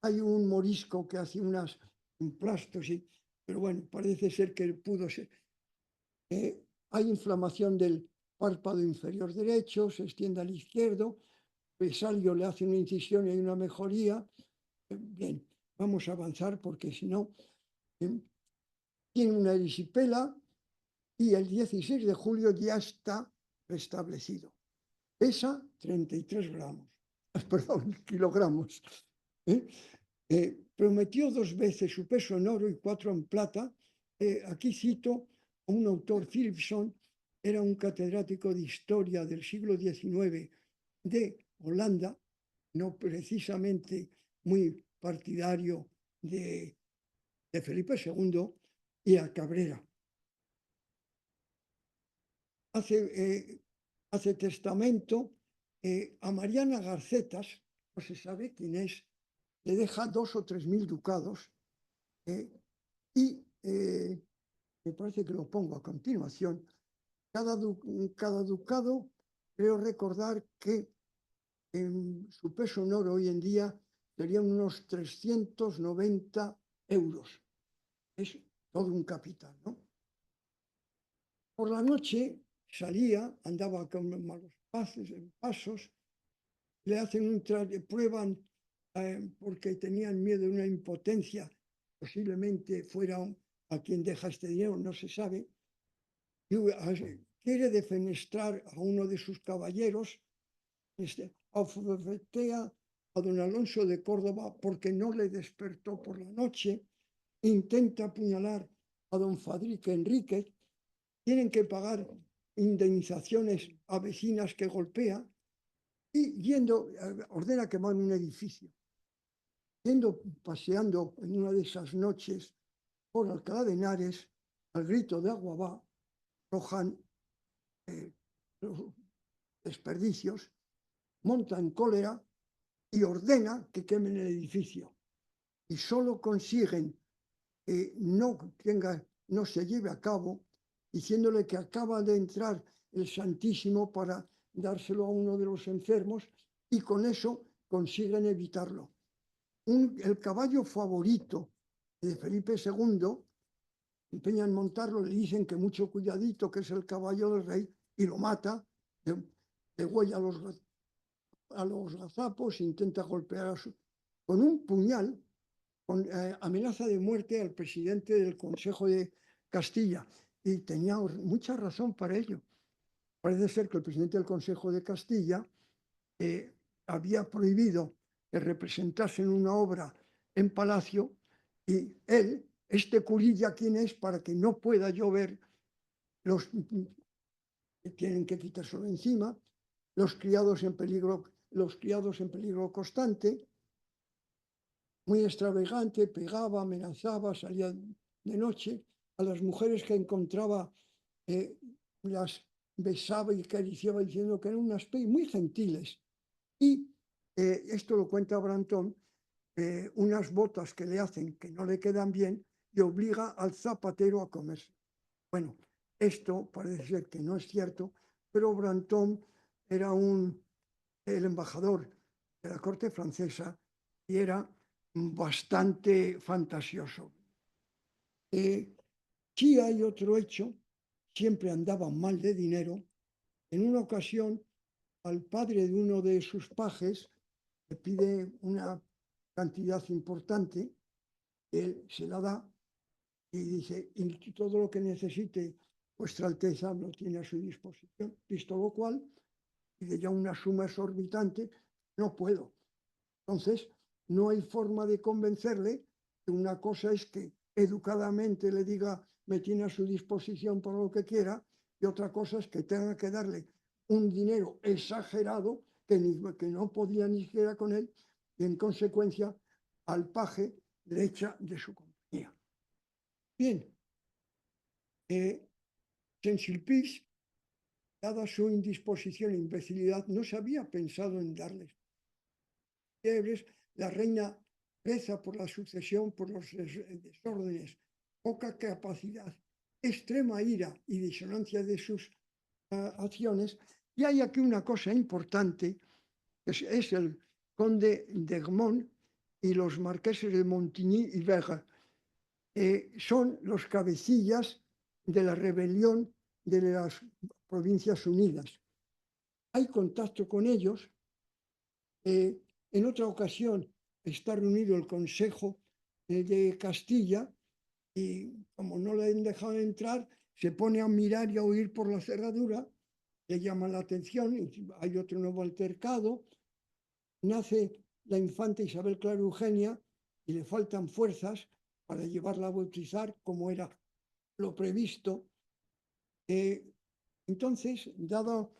Hay un morisco que hace unos emplastos, pero bueno, parece ser que pudo ser. Hay inflamación del párpado inferior derecho, se extiende al izquierdo. Vesalio le hace una incisión y hay una mejoría. Bien, vamos a avanzar porque si no, tiene una erisipela y el 16 de julio ya está restablecido. Pesa 33 gramos, perdón, kilogramos. Prometió 2 veces su peso en oro y 4 en plata. Aquí cito a un autor, Philipson, era un catedrático de historia del siglo XIX de Holanda, no precisamente muy partidario de Felipe II, y a Cabrera. Hace testamento a Mariana Garcetas, no se sabe quién es, le deja 2 o 3 mil ducados y me parece que lo pongo a continuación. Cada ducado, creo recordar que en su peso en oro hoy en día serían unos 390 euros. Es todo un capital, ¿no? Por la noche salía, andaba con malos pasos, le hacen prueban porque tenían miedo de una impotencia, posiblemente fuera a quien deja este dinero, no se sabe. Quiere defenestrar a uno de sus caballeros, abofetea a don Alonso de Córdoba porque no le despertó por la noche, intenta apuñalar a don Fadrique Enríquez, tienen que pagar indemnizaciones a vecinas que golpea y ordena quemar un edificio. Paseando en una de esas noches por Alcalá de Henares, al grito de Aguabá, arrojan los desperdicios, monta en cólera y ordena que quemen el edificio. Y solo consiguen que no se lleve a cabo, diciéndole que acaba de entrar el Santísimo para dárselo a uno de los enfermos, y con eso consiguen evitarlo. El caballo favorito de Felipe II, empeñan en montarlo, le dicen que mucho cuidadito, que es el caballo del rey, y lo mata, degüella a los a los gazapos, intenta golpear con un puñal, con amenaza de muerte al presidente del Consejo de Castilla. Y tenía mucha razón para ello. Parece ser que el presidente del Consejo de Castilla había prohibido que representasen una obra en Palacio y él, este curilla, ¿quién es? Para que no pueda yo ver, los tienen que quitárselo encima, los criados en peligro constante, muy extravagante, pegaba, amenazaba, salía de noche, a las mujeres que encontraba las besaba y acariciaba diciendo que eran unas muy gentiles. Y esto lo cuenta Brantón, unas botas que le hacen que no le quedan bien y obliga al zapatero a comerse. Bueno, esto parece ser que no es cierto, pero Brantón era el embajador de la corte francesa y era bastante fantasioso. Sí hay otro hecho, siempre andaba mal de dinero. En una ocasión, al padre de uno de sus pajes le pide una cantidad importante, él se la da y dice, y todo lo que necesite vuestra Alteza lo tiene a su disposición, visto lo cual, pide ya una suma exorbitante, no puedo. Entonces, no hay forma de convencerle. Una cosa es que educadamente le diga, me tiene a su disposición para lo que quiera, y otra cosa es que tenga que darle un dinero exagerado que no podía ni siquiera con él, y en consecuencia al paje le echa de su compañía. Bien, Saint-Sulpice, dada su indisposición e imbecilidad, no se había pensado en darles fiebres. La reina reza por la sucesión, por los desórdenes, poca capacidad, extrema ira y disonancia de sus acciones. Y hay aquí una cosa importante, que es el conde d'Egmont y los marqueses de Montigny y Vega. Son los cabecillas de la rebelión de las Provincias Unidas. Hay contacto con ellos. En otra ocasión está reunido el Consejo de Castilla y como no le han dejado entrar, se pone a mirar y a oír por la cerradura, le llama la atención, y hay otro nuevo altercado, nace la infanta Isabel Clara Eugenia y le faltan fuerzas para llevarla a bautizar como era lo previsto. Entonces, dado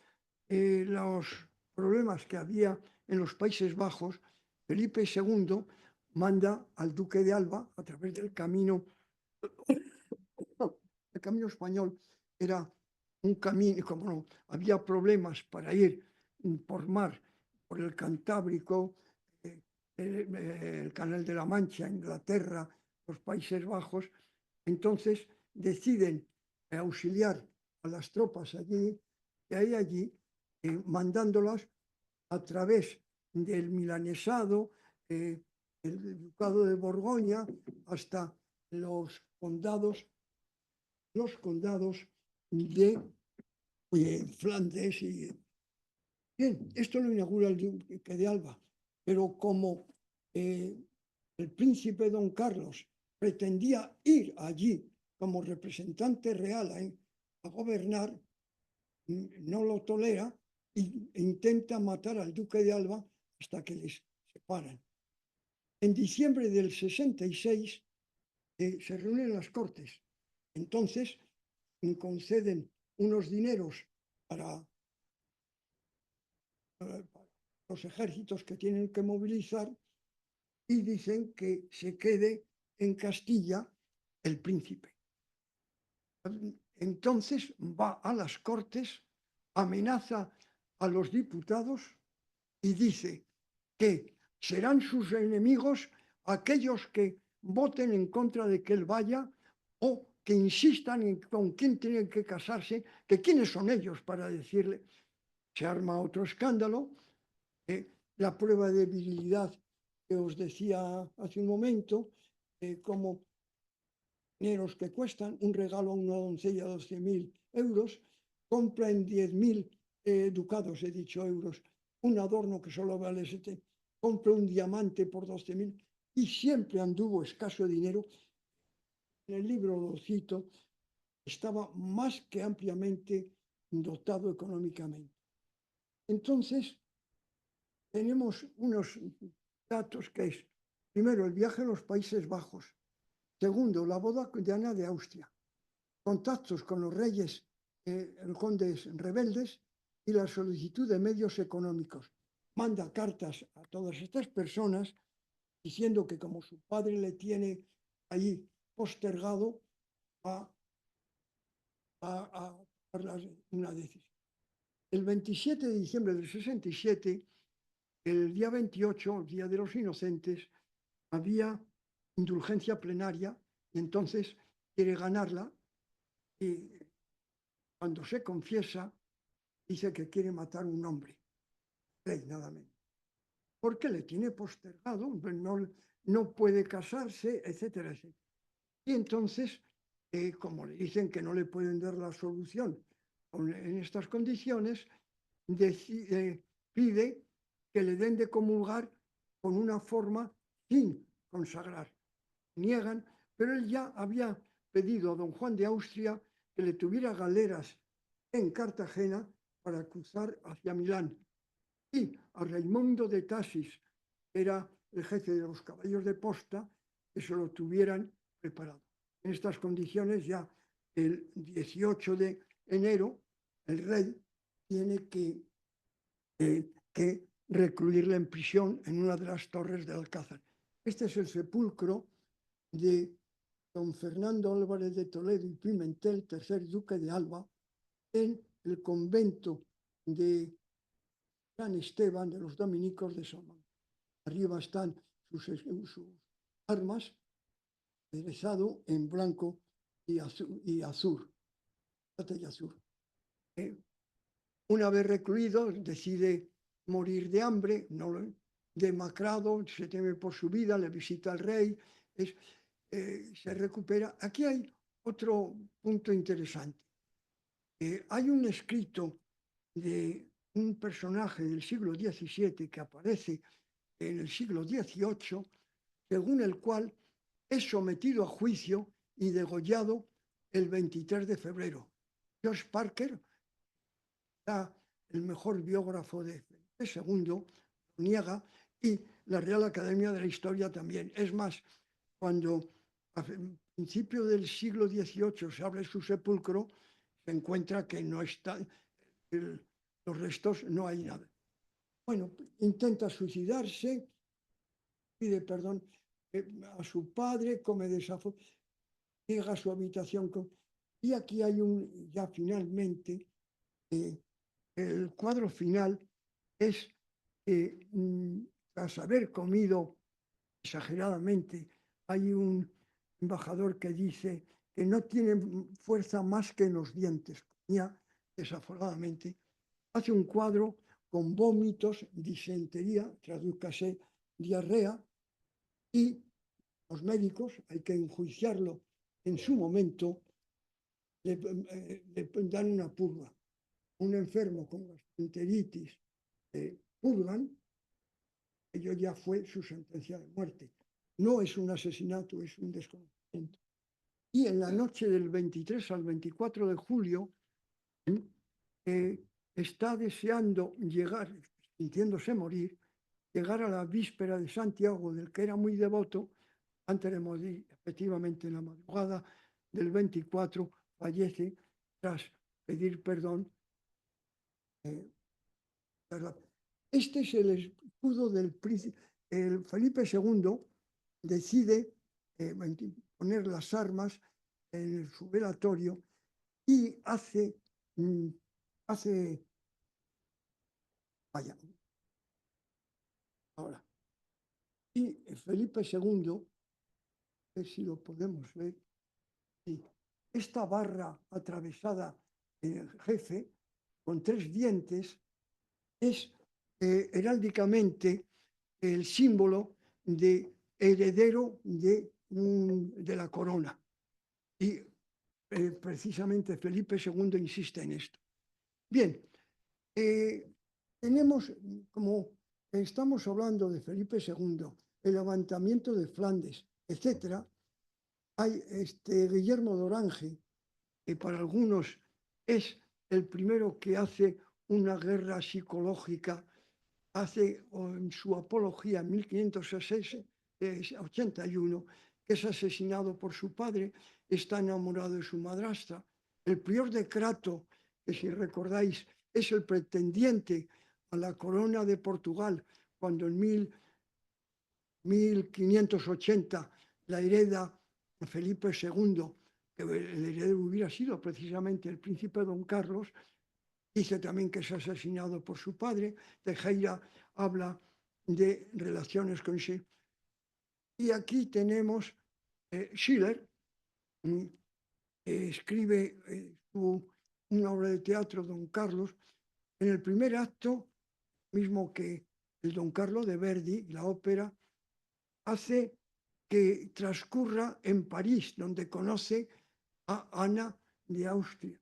los problemas que había en los Países Bajos, Felipe II manda al duque de Alba a través del camino. El camino español era un camino, como no, había problemas para ir por mar, por el Cantábrico, el Canal de la Mancha, Inglaterra, los Países Bajos. Entonces deciden auxiliar a las tropas allí, que hay allí, mandándolas a través del milanesado, el ducado de Borgoña, hasta los condados de Flandes. Bien, esto lo inaugura el duque de Alba, pero como el príncipe don Carlos pretendía ir allí como representante real a gobernar, no lo tolera e intenta matar al duque de Alba hasta que les separan. En diciembre del 66 se reúnen las Cortes. Entonces conceden unos dineros para los ejércitos que tienen que movilizar y dicen que se quede en Castilla el príncipe. Entonces va a las Cortes, amenaza a los diputados y dice que serán sus enemigos aquellos que voten en contra de que él vaya o que insistan en con quién tienen que casarse, que quiénes son ellos para decirle. Se arma otro escándalo. La prueba de virilidad que os decía hace un momento, como dineros que cuestan, un regalo a una doncella de 12.000 euros, compra en 10.000 ducados, he dicho euros, un adorno que solo vale 7, compre un diamante por 12.000 y siempre anduvo escaso de dinero. En el libro lo cito, estaba más que ampliamente dotado económicamente. Entonces, tenemos unos datos que es, primero, el viaje a los Países Bajos, segundo, la boda de Ana de Austria, contactos con los reyes, condes rebeldes y la solicitud de medios económicos. Manda cartas a todas estas personas diciendo que como su padre le tiene ahí postergado, va a una decisión. El 27 de diciembre del 67, el día 28, el Día de los Inocentes, había indulgencia plenaria y entonces quiere ganarla y cuando se confiesa dice que quiere matar a un hombre, rey nada menos, porque le tiene postergado, no puede casarse, etcétera, etcétera. Y entonces, como le dicen que no le pueden dar la solución en estas condiciones, pide que le den de comulgar con una forma sin consagrar. Niegan, pero él ya había pedido a don Juan de Austria que le tuviera galeras en Cartagena para cruzar hacia Milán. Y a Raimundo de Tasis, que era el jefe de los caballos de posta, que se lo tuvieran preparado. En estas condiciones, ya el 18 de enero, el rey tiene que recluirle en prisión en una de las torres del Alcázar. Este es el sepulcro de don Fernando Álvarez de Toledo y Pimentel, tercer duque de Alba, en el convento de San Esteban de los dominicos de Somón. Arriba están sus armas, aderezado en blanco y azul. Una vez recluido, decide morir de hambre, demacrado, se teme por su vida, le visita al rey, se recupera. Aquí hay otro punto interesante. Hay un escrito de un personaje del siglo XVII que aparece en el siglo XVIII, según el cual es sometido a juicio y degollado el 23 de febrero. George Parker, el mejor biógrafo de Felipe II, lo niega, y la Real Academia de la Historia también. Es más, cuando a principio del siglo XVIII se abre su sepulcro, se encuentra que no está, los restos, no hay nada. Bueno, intenta suicidarse, pide perdón a su padre, come desafortunadamente, llega a su habitación. Y aquí hay ya finalmente, el cuadro final es que tras haber comido exageradamente, hay un embajador que dice que no tiene fuerza más que en los dientes, comía desaforadamente, hace un cuadro con vómitos, disentería, tradúzcase diarrea, y los médicos, hay que enjuiciarlo en su momento, le dan una purga. Un enfermo con gastroenteritis purgan, ello ya fue su sentencia de muerte. No es un asesinato, es un desconocimiento. Y en la noche del 23 al 24 de julio está deseando llegar, sintiéndose morir, llegar a la víspera de Santiago, del que era muy devoto. Antes de morir, efectivamente, en la madrugada del 24, fallece tras pedir perdón. Este es el escudo del príncipe. Felipe II decide poner las armas en su velatorio y vaya, ahora, y Felipe II, a ver si lo podemos ver, sí, esta barra atravesada en el jefe, con 3 dientes, es heráldicamente el símbolo de heredero de la corona. Y precisamente Felipe II insiste en esto. Bien, tenemos, como estamos hablando de Felipe II, el levantamiento de Flandes, etc., hay Guillermo de Orange, que para algunos es el primero que hace una guerra psicológica, hace en su apología en 1581, que es asesinado por su padre, está enamorado de su madrastra. El prior de Crato, que si recordáis es el pretendiente a la corona de Portugal, cuando en 1580 la hereda Felipe II, que el heredero hubiera sido precisamente el príncipe Don Carlos, dice también que es asesinado por su padre. Teixeira habla de relaciones con sí. Y aquí tenemos Schiller, que escribe una obra de teatro, Don Carlos. En el primer acto, mismo que el Don Carlos de Verdi, la ópera, hace que transcurra en París, donde conoce a Ana de Austria,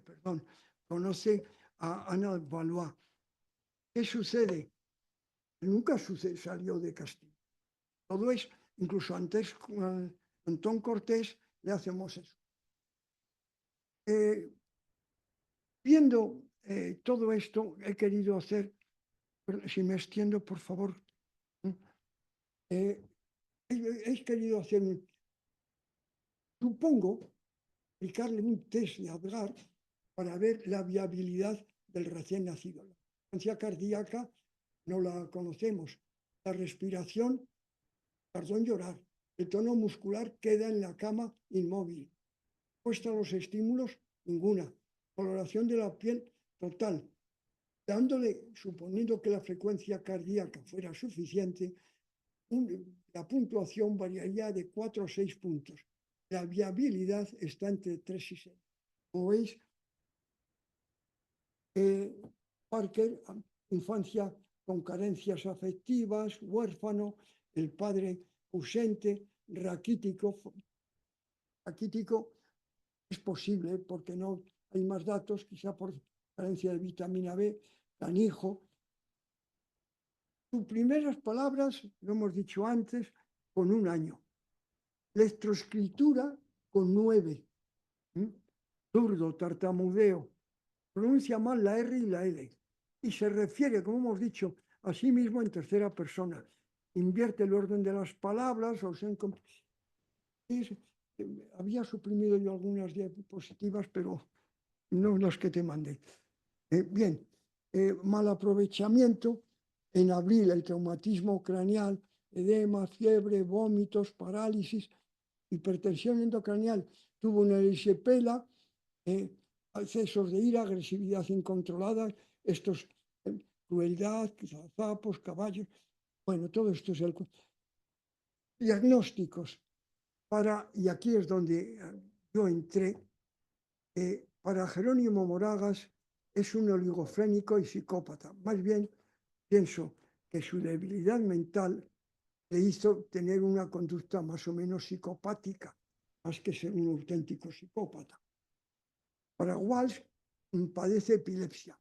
perdón, conoce a Ana de Valois. ¿Qué sucede? Nunca salió de Castilla. Todo es, incluso antes con Antón Cortés le hacemos eso. Viendo todo esto, he querido hacer, si me extiendo, por favor, he querido hacer, supongo, aplicarle un test de Apgar para ver la viabilidad del recién nacido. La frecuencia cardíaca no la conocemos. La respiración tardó en llorar. El tono muscular queda en la cama inmóvil. Respuesta a los estímulos, ninguna. Coloración de la piel, total. Dándole, suponiendo que la frecuencia cardíaca fuera suficiente, la puntuación variaría de 4 a 6 puntos. La viabilidad está entre 3 y 6. Como veis, Parker, infancia con carencias afectivas, huérfano, el padre ausente, raquítico. Raquítico es posible porque no hay más datos, quizá por carencia de vitamina B, canijo. Sus primeras palabras, lo hemos dicho antes, con 1 año. Lectoescritura con 9. Zurdo, tartamudeo. Pronuncia mal la R y la L. Y se refiere, como hemos dicho, a sí mismo en tercera persona. Invierte el orden de las palabras. Había suprimido yo algunas diapositivas, pero no las que te mandé. Bien, mal aprovechamiento. En abril, el traumatismo craneal, edema, fiebre, vómitos, parálisis, hipertensión endocranial. Tuvo una erisipela, accesos de ira, agresividad incontrolada, crueldad, zapos, caballos. Bueno, todo esto es el diagnósticos y aquí es donde yo entré. Para Jerónimo Moragas es un oligofrénico y psicópata. Más bien, pienso que su debilidad mental le hizo tener una conducta más o menos psicopática, más que ser un auténtico psicópata. Para Walsh, padece epilepsia.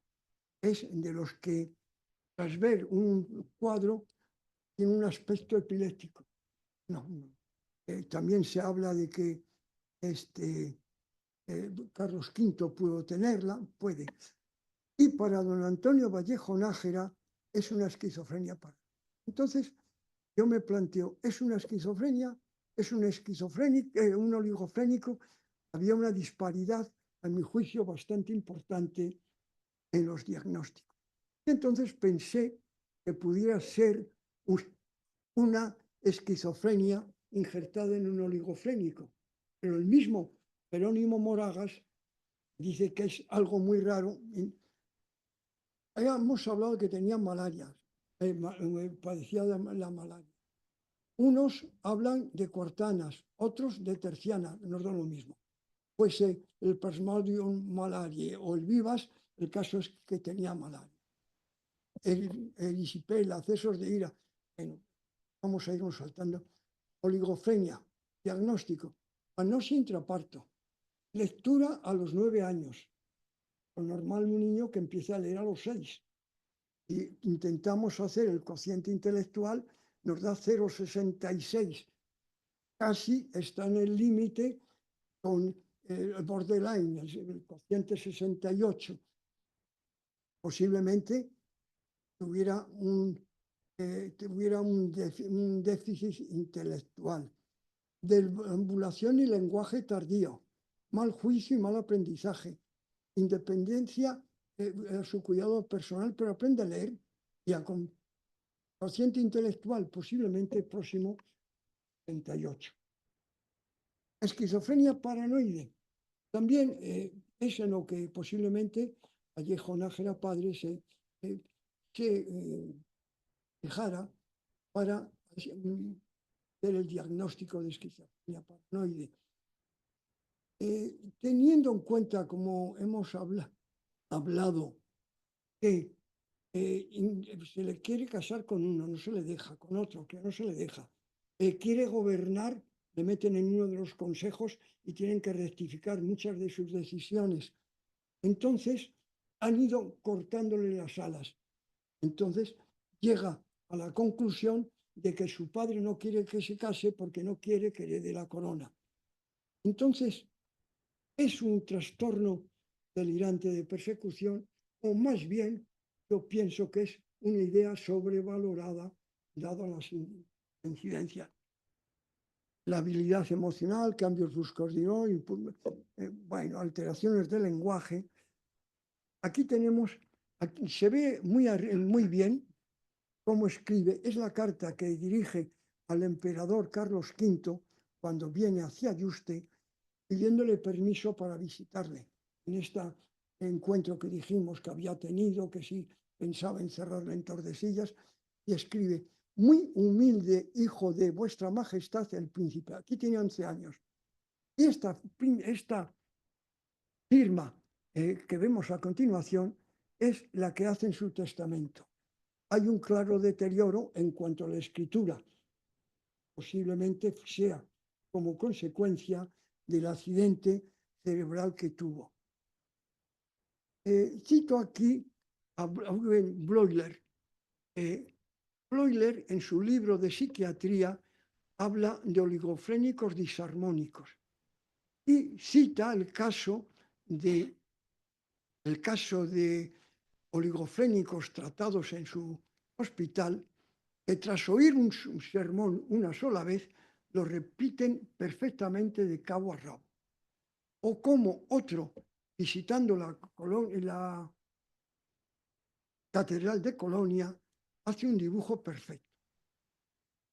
Es de los que, tras ver un cuadro, tiene un aspecto epiléptico. No. También se habla de que Carlos V pudo tenerla, puede. Y para don Antonio Vallejo Nájera es una esquizofrenia paranoide. Entonces, yo me planteo, ¿es una esquizofrenia? ¿Es un esquizofrénico, un oligofrénico? Había una disparidad, a mi juicio, bastante importante en los diagnósticos. Y entonces pensé que pudiera ser una esquizofrenia injertada en un oligofrénico. Pero el mismo Jerónimo Moragas dice que es algo muy raro. Hemos hablado de que tenía malaria, padecía de la malaria. Unos hablan de cuartanas, otros de terciana, no es lo mismo. Fuese el Plasmodium malariae o el vivas, el caso es que tenía malaria. El erisipela, accesos de ira. Bueno, vamos a irnos saltando. Oligofrenia, diagnóstico, anoxia intraparto, lectura a los 9 años. Lo normal un niño que empiece a leer a los 6. Si intentamos hacer el cociente intelectual, nos da 0,66. Casi está en el límite con el borderline, el cociente 68. Posiblemente tuviera un déficit intelectual. Deambulación y lenguaje tardío, mal juicio y mal aprendizaje, independencia a su cuidado personal, pero aprende a leer y a cociente intelectual posiblemente próximo 38. Esquizofrenia paranoide, también es en lo que posiblemente Vallejo Nájera padre se fijara para hacer el diagnóstico de esquizofrenia paranoide. Teniendo en cuenta, como hemos hablado, que se le quiere casar con uno, no se le deja, con otro, que no se le deja. Quiere gobernar, le meten en uno de los consejos y tienen que rectificar muchas de sus decisiones. Entonces, han ido cortándole las alas. Entonces, llega a la conclusión de que su padre no quiere que se case porque no quiere que herede la corona. Entonces, es un trastorno delirante de persecución, o más bien, yo pienso que es una idea sobrevalorada, dada las incidencias. La habilidad emocional, cambios bruscos de bueno, alteraciones del lenguaje. Aquí tenemos, aquí se ve muy bien cómo escribe. Es la carta que dirige al emperador Carlos V cuando viene hacia Yuste, pidiéndole permiso para visitarle en este encuentro que dijimos que había tenido, que sí pensaba encerrarle en Tordesillas, y escribe: muy humilde hijo de vuestra majestad el príncipe. Aquí tiene 11 años. Y esta firma que vemos a continuación es la que hace en su testamento. Hay un claro deterioro en cuanto a la escritura. Posiblemente sea como consecuencia del accidente cerebral que tuvo. Cito aquí a Bleuler. Bleuler, en su libro de psiquiatría, habla de oligofrénicos disarmónicos y cita el caso de oligofrénicos tratados en su hospital, que tras oír un sermón una sola vez, lo repiten perfectamente de cabo a rabo. O como otro, visitando la Catedral de Colonia, hace un dibujo perfecto.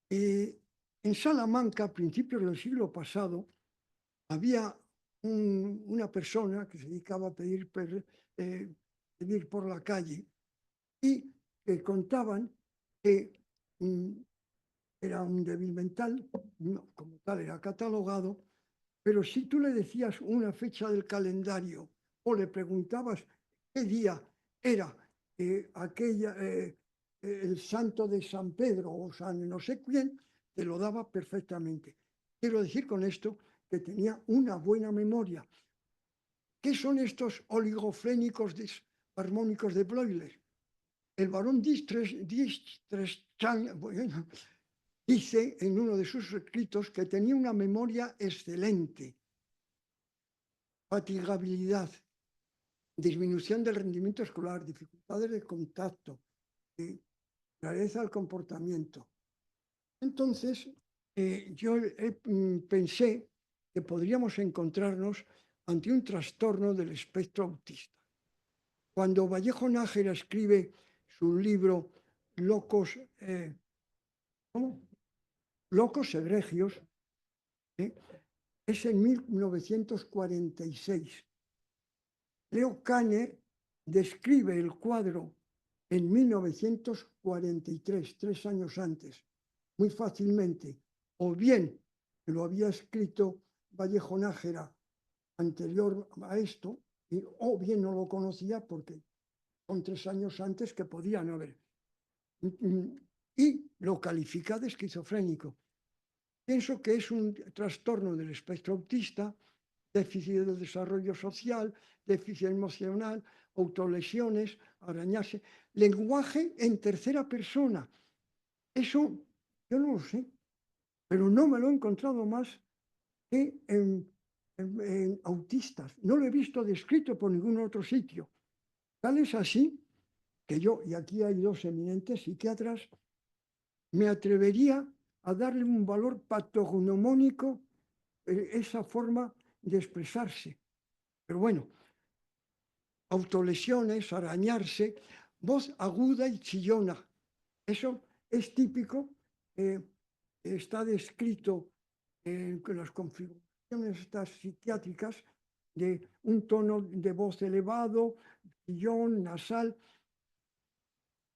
En Salamanca, a principios del siglo pasado, había una persona que se dedicaba a pedir por la calle y que contaban que era un débil mental, no, como tal era catalogado, pero si tú le decías una fecha del calendario o le preguntabas qué día era el santo de San Pedro o San no sé quién, te lo daba perfectamente. Quiero decir con esto que tenía una buena memoria. ¿Qué son estos oligofrénicos disarmónicos de Bleuler? El barón Distreschan dice en uno de sus escritos que tenía una memoria excelente, fatigabilidad, disminución del rendimiento escolar, dificultades de contacto, clareza del comportamiento. Entonces, yo pensé que podríamos encontrarnos ante un trastorno del espectro autista. Cuando Vallejo Nájera escribe su libro Locos egregios, es en 1946. Leo Kanner describe el cuadro en 1943, 3 años antes, muy fácilmente. O bien lo había escrito Vallejo Nájera anterior a esto, o bien no lo conocía porque son 3 años antes que podían haber. Y lo califica de esquizofrénico. Pienso que es un trastorno del espectro autista, déficit del desarrollo social, déficit emocional autolesiones, arañarse. Lenguaje en tercera persona. Eso yo no lo sé, pero no me lo he encontrado más que en autistas. No lo he visto descrito por ningún otro sitio. Tal es así que yo, y aquí hay dos eminentes psiquiatras, me atrevería a darle un valor patognomónico esa forma de expresarse. Pero bueno, autolesiones, arañarse, voz aguda y chillona. Eso es típico, está descrito en las configuraciones estas psiquiátricas de un tono de voz elevado, chillón, nasal,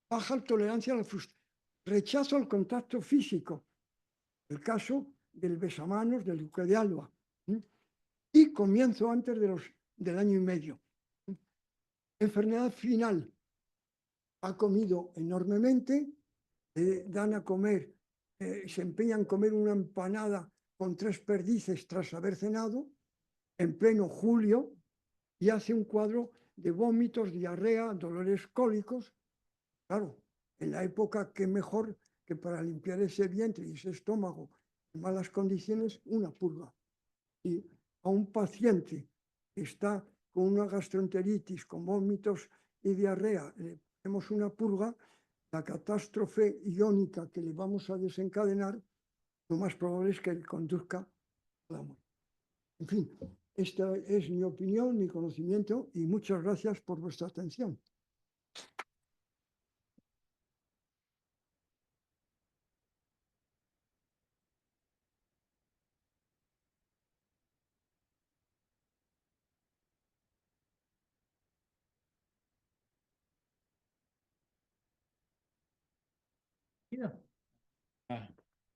baja tolerancia a la frustración, rechazo al contacto físico, el caso del besamanos del duque de Alba, y comienzo antes del año y medio. Enfermedad final, ha comido enormemente, dan a comer, se empeñan en comer una empanada con 3 perdices tras haber cenado, en pleno julio, y hace un cuadro de vómitos, diarrea, dolores cólicos. Claro, en la época que mejor que para limpiar ese vientre y ese estómago en malas condiciones, una purga. Y a un paciente que está con una gastroenteritis, con vómitos y diarrea, le ponemos una purga, la catástrofe iónica que le vamos a desencadenar, lo más probable es que le conduzca a la muerte. En fin, esta es mi opinión, mi conocimiento, y muchas gracias por vuestra atención. La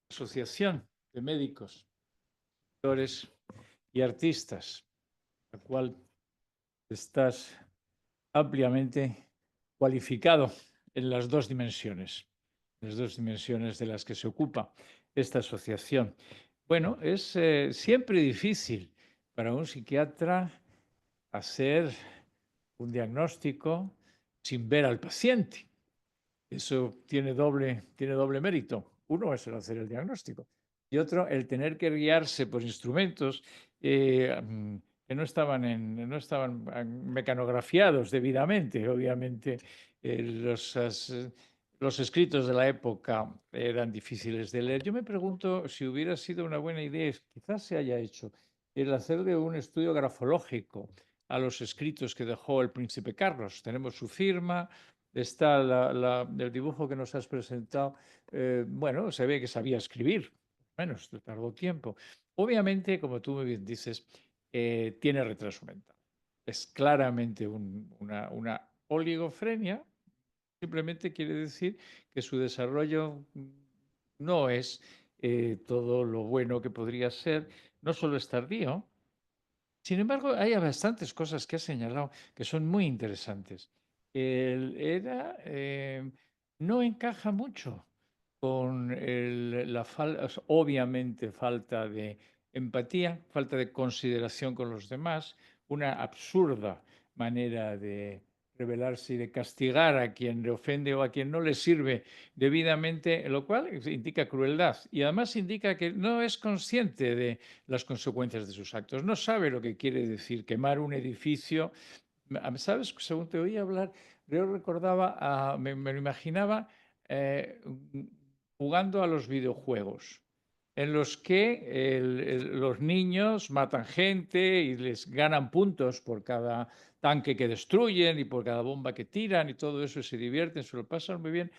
Asociación de Médicos, Doctores y Artistas, la cual estás ampliamente cualificado en las dos dimensiones de las que se ocupa esta asociación. Bueno, es siempre difícil para un psiquiatra hacer un diagnóstico sin ver al paciente. Eso tiene doble mérito. Uno es el hacer el diagnóstico y otro el tener que guiarse por instrumentos que no estaban mecanografiados debidamente. Obviamente, los escritos de la época eran difíciles de leer. Yo me pregunto si hubiera sido una buena idea, quizás se haya hecho, el hacerle un estudio grafológico a los escritos que dejó el príncipe Carlos. Tenemos su firma, está el dibujo que nos has presentado. Bueno, se ve que sabía escribir, menos tardó tiempo. Obviamente, como tú muy bien dices, tiene retraso mental. Es claramente una oligofrenia. Simplemente quiere decir que su desarrollo no es todo lo bueno que podría ser. No solo es tardío. Sin embargo, hay bastantes cosas que ha señalado que son muy interesantes. No encaja mucho con obviamente falta de empatía, falta de consideración con los demás, una absurda manera de rebelarse y de castigar a quien le ofende o a quien no le sirve debidamente, lo cual indica crueldad y además indica que no es consciente de las consecuencias de sus actos, no sabe lo que quiere decir quemar un edificio. ¿Sabes? Según te oí hablar, yo recordaba, me lo imaginaba jugando a los videojuegos, en los que los niños matan gente y les ganan puntos por cada tanque que destruyen y por cada bomba que tiran y todo eso, se divierten, se lo pasan muy bien,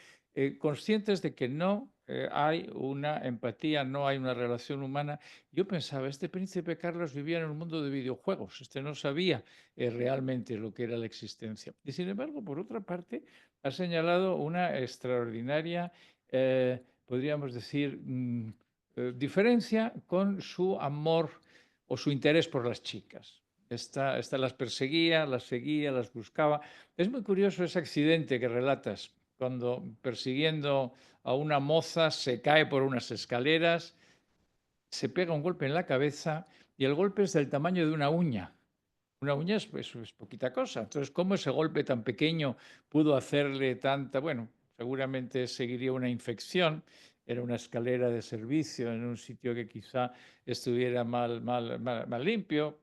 conscientes de que no hay una empatía, no hay una relación humana. Yo pensaba, este príncipe Carlos vivía en un mundo de videojuegos, no sabía realmente lo que era la existencia. Y sin embargo, por otra parte, ha señalado una extraordinaria, podríamos decir, diferencia con su amor o su interés por las chicas. Esta las perseguía, las seguía, las buscaba. Es muy curioso ese accidente que relatas, cuando persiguiendo a una moza se cae por unas escaleras, se pega un golpe en la cabeza y el golpe es del tamaño de una uña. Una uña es poquita cosa. Entonces, ¿cómo ese golpe tan pequeño pudo hacerle tanta? Bueno, seguramente seguiría una infección. Era una escalera de servicio en un sitio que quizá estuviera mal limpio.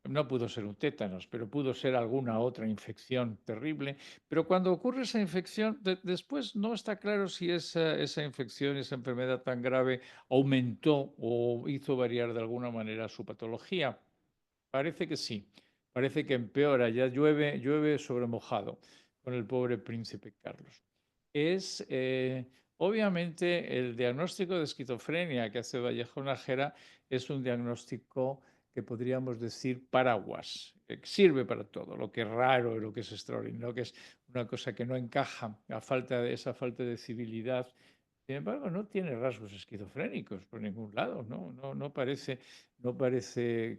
No pudo ser un tétanos, pero pudo ser alguna otra infección terrible. Pero cuando ocurre esa infección, después no está claro si esa infección, esa enfermedad tan grave aumentó o hizo variar de alguna manera su patología. Parece que sí, parece que empeora, ya llueve sobre mojado con el pobre príncipe Carlos. Es obviamente el diagnóstico de esquizofrenia que hace Vallejo Nájera es un diagnóstico que podríamos decir paraguas, que sirve para todo, lo que es raro, lo que es extraordinario, lo que es una cosa que no encaja, esa falta de civilidad. Sin embargo, no tiene rasgos esquizofrénicos por ningún lado, no parece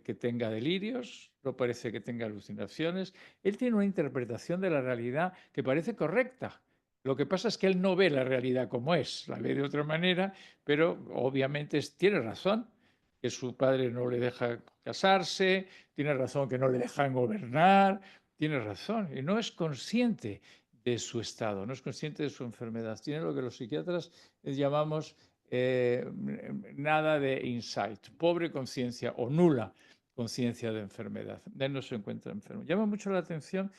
que tenga delirios, no parece que tenga alucinaciones. Él tiene una interpretación de la realidad que parece correcta. Lo que pasa es que él no ve la realidad como es, la ve de otra manera, pero obviamente tiene razón, que su padre no le deja casarse, tiene razón que no le dejan gobernar, tiene razón, y no es consciente de su estado, no es consciente de su enfermedad. Tiene lo que los psiquiatras llamamos nada de insight, pobre conciencia o nula conciencia de enfermedad. Él no se encuentra enfermo. Llama mucho la atención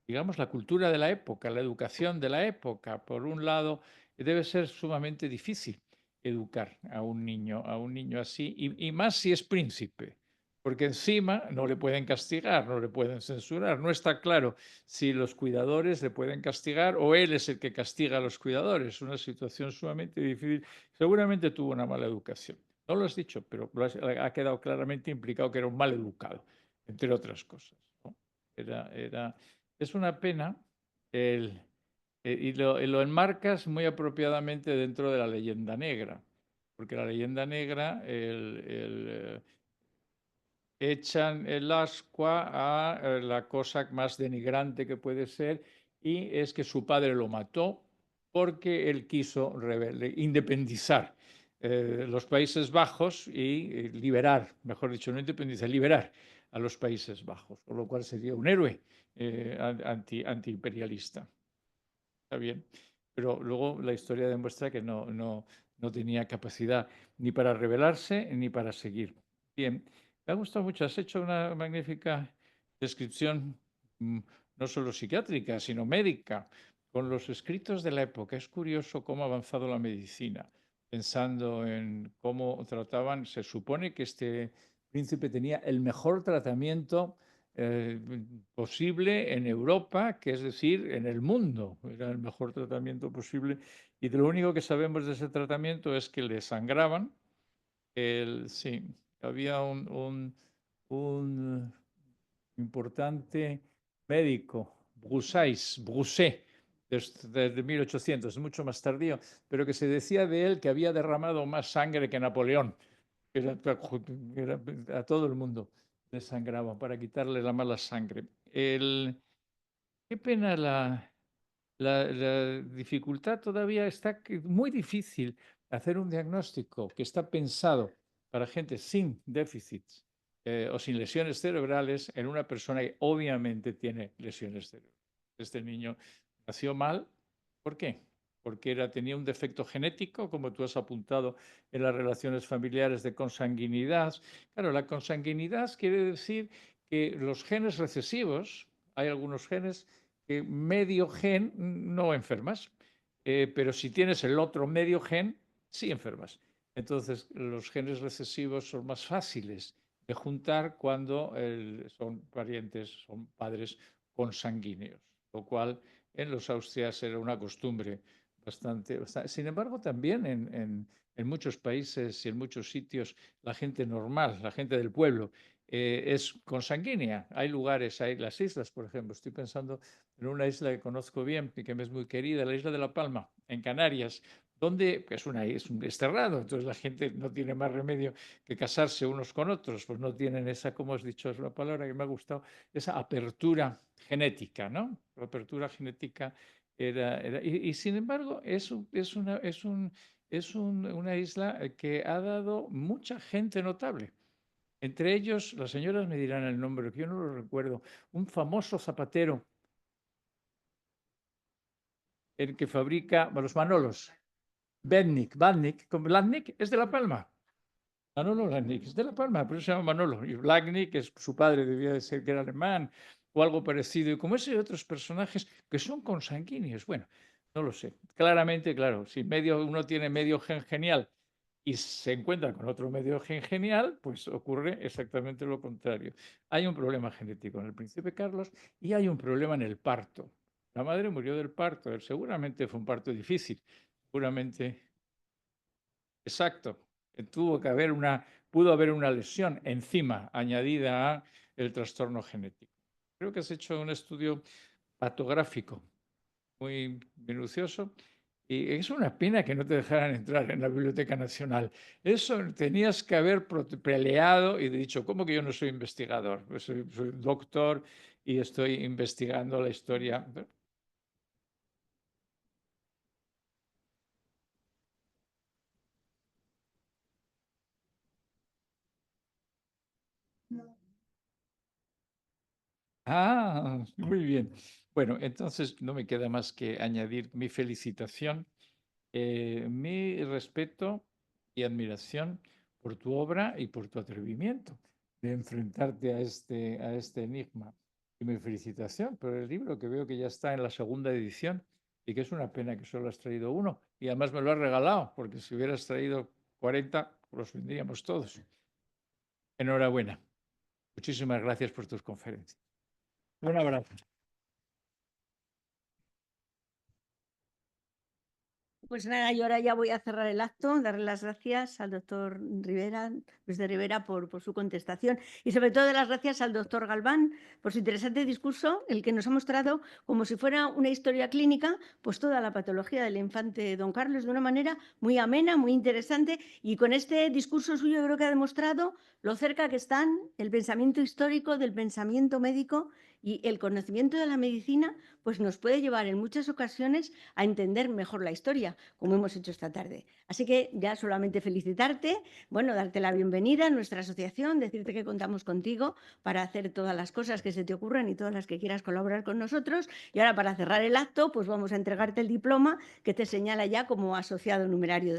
digamos, la cultura de la época, la educación de la época. Por un lado, debe ser sumamente difícil educar a un niño así, y más si es príncipe, porque encima no le pueden castigar, no le pueden censurar. No está claro si los cuidadores le pueden castigar o él es el que castiga a los cuidadores. Es una situación sumamente difícil. Seguramente tuvo una mala educación. No lo has dicho, pero ha quedado claramente implicado que era un mal educado, entre otras cosas, ¿no? Es una pena y lo enmarcas muy apropiadamente dentro de la leyenda negra, porque la leyenda negra echan el ascua a la cosa más denigrante que puede ser, y es que su padre lo mató porque él quiso independizar los Países Bajos y liberar, mejor dicho, no independizar, liberar a los Países Bajos, con lo cual sería un héroe antiimperialista. Está bien, pero luego la historia demuestra que no tenía capacidad ni para rebelarse ni para seguir. Bien, me ha gustado mucho. Has hecho una magnífica descripción, no solo psiquiátrica, sino médica, con los escritos de la época. Es curioso cómo ha avanzado la medicina, pensando en cómo trataban. Se supone que este príncipe tenía el mejor tratamiento eh, posible en Europa, que es decir, en el mundo. Era el mejor tratamiento posible. Y de lo único que sabemos de ese tratamiento es que le sangraban. Sí, había un importante médico, Broussais, desde 1800, es mucho más tardío, pero que se decía de él que había derramado más sangre que Napoleón. A todo el mundo le sangraba para quitarle la mala sangre. Qué pena la dificultad. Todavía está muy difícil hacer un diagnóstico que está pensado para gente sin déficits o sin lesiones cerebrales en una persona que obviamente tiene lesiones cerebrales. Este niño nació mal. ¿Por qué? Porque tenía un defecto genético, como tú has apuntado en las relaciones familiares de consanguinidad. Claro, la consanguinidad quiere decir que los genes recesivos, hay algunos genes que medio gen no enfermas, pero si tienes el otro medio gen, sí enfermas. Entonces, los genes recesivos son más fáciles de juntar cuando son parientes, son padres consanguíneos, lo cual en los austrias era una costumbre bastante. Sin embargo, también en muchos países y en muchos sitios, la gente normal, la gente del pueblo, es consanguínea. Hay lugares, hay las islas, por ejemplo. Estoy pensando en una isla que conozco bien y que me es muy querida, la isla de La Palma, en Canarias, donde es un desterrado. Entonces la gente no tiene más remedio que casarse unos con otros, pues no tienen esa, como has dicho, es la palabra que me ha gustado, esa apertura genética, ¿no? La apertura genética y sin embargo es una isla que ha dado mucha gente notable Entre ellos, las señoras me dirán el nombre, que yo no lo recuerdo, un famoso zapatero, el que fabrica los Manolos, Bladnik es de La Palma. Manolo Blahnik es de La Palma, pero se llama Manolo. Y Blahnik, que es su padre, debía de ser que era alemán o algo parecido. Y como ese y otros personajes que son consanguíneos. Bueno, no lo sé. Claramente, claro, si uno tiene medio gen genial y se encuentra con otro medio gen genial, pues ocurre exactamente lo contrario. Hay un problema genético en el príncipe Carlos y hay un problema en el parto. La madre murió del parto. Seguramente fue un parto difícil. Seguramente. Exacto. Pudo haber una lesión encima añadida a el trastorno genético. Creo que has hecho un estudio patográfico muy minucioso y es una pena que no te dejaran entrar en la Biblioteca Nacional. Eso tenías que haber peleado y dicho, ¿cómo que yo no soy investigador? Pues soy doctor y estoy investigando la historia. Ah, muy bien. Bueno, entonces no me queda más que añadir mi felicitación, mi respeto y admiración por tu obra y por tu atrevimiento de enfrentarte a este enigma. Y mi felicitación por el libro, que veo que ya está en la segunda edición y que es una pena que solo has traído uno. Y además me lo has regalado, porque si hubieras traído 40, los vendríamos todos. Enhorabuena. Muchísimas gracias por tus conferencias. Un abrazo. Pues nada, yo ahora ya voy a cerrar el acto, darle las gracias al doctor Rivera, Luis de Rivera, por su contestación y sobre todo las gracias al doctor Galván por su interesante discurso, el que nos ha mostrado como si fuera una historia clínica, pues toda la patología del infante don Carlos de una manera muy amena, muy interesante, y con este discurso suyo creo que ha demostrado lo cerca que están el pensamiento histórico del pensamiento médico, y el conocimiento de la medicina pues nos puede llevar en muchas ocasiones a entender mejor la historia, como hemos hecho esta tarde. Así que ya solamente felicitarte, bueno, darte la bienvenida a nuestra asociación, decirte que contamos contigo para hacer todas las cosas que se te ocurran y todas las que quieras colaborar con nosotros. Y ahora, para cerrar el acto, pues vamos a entregarte el diploma que te señala ya como asociado numerario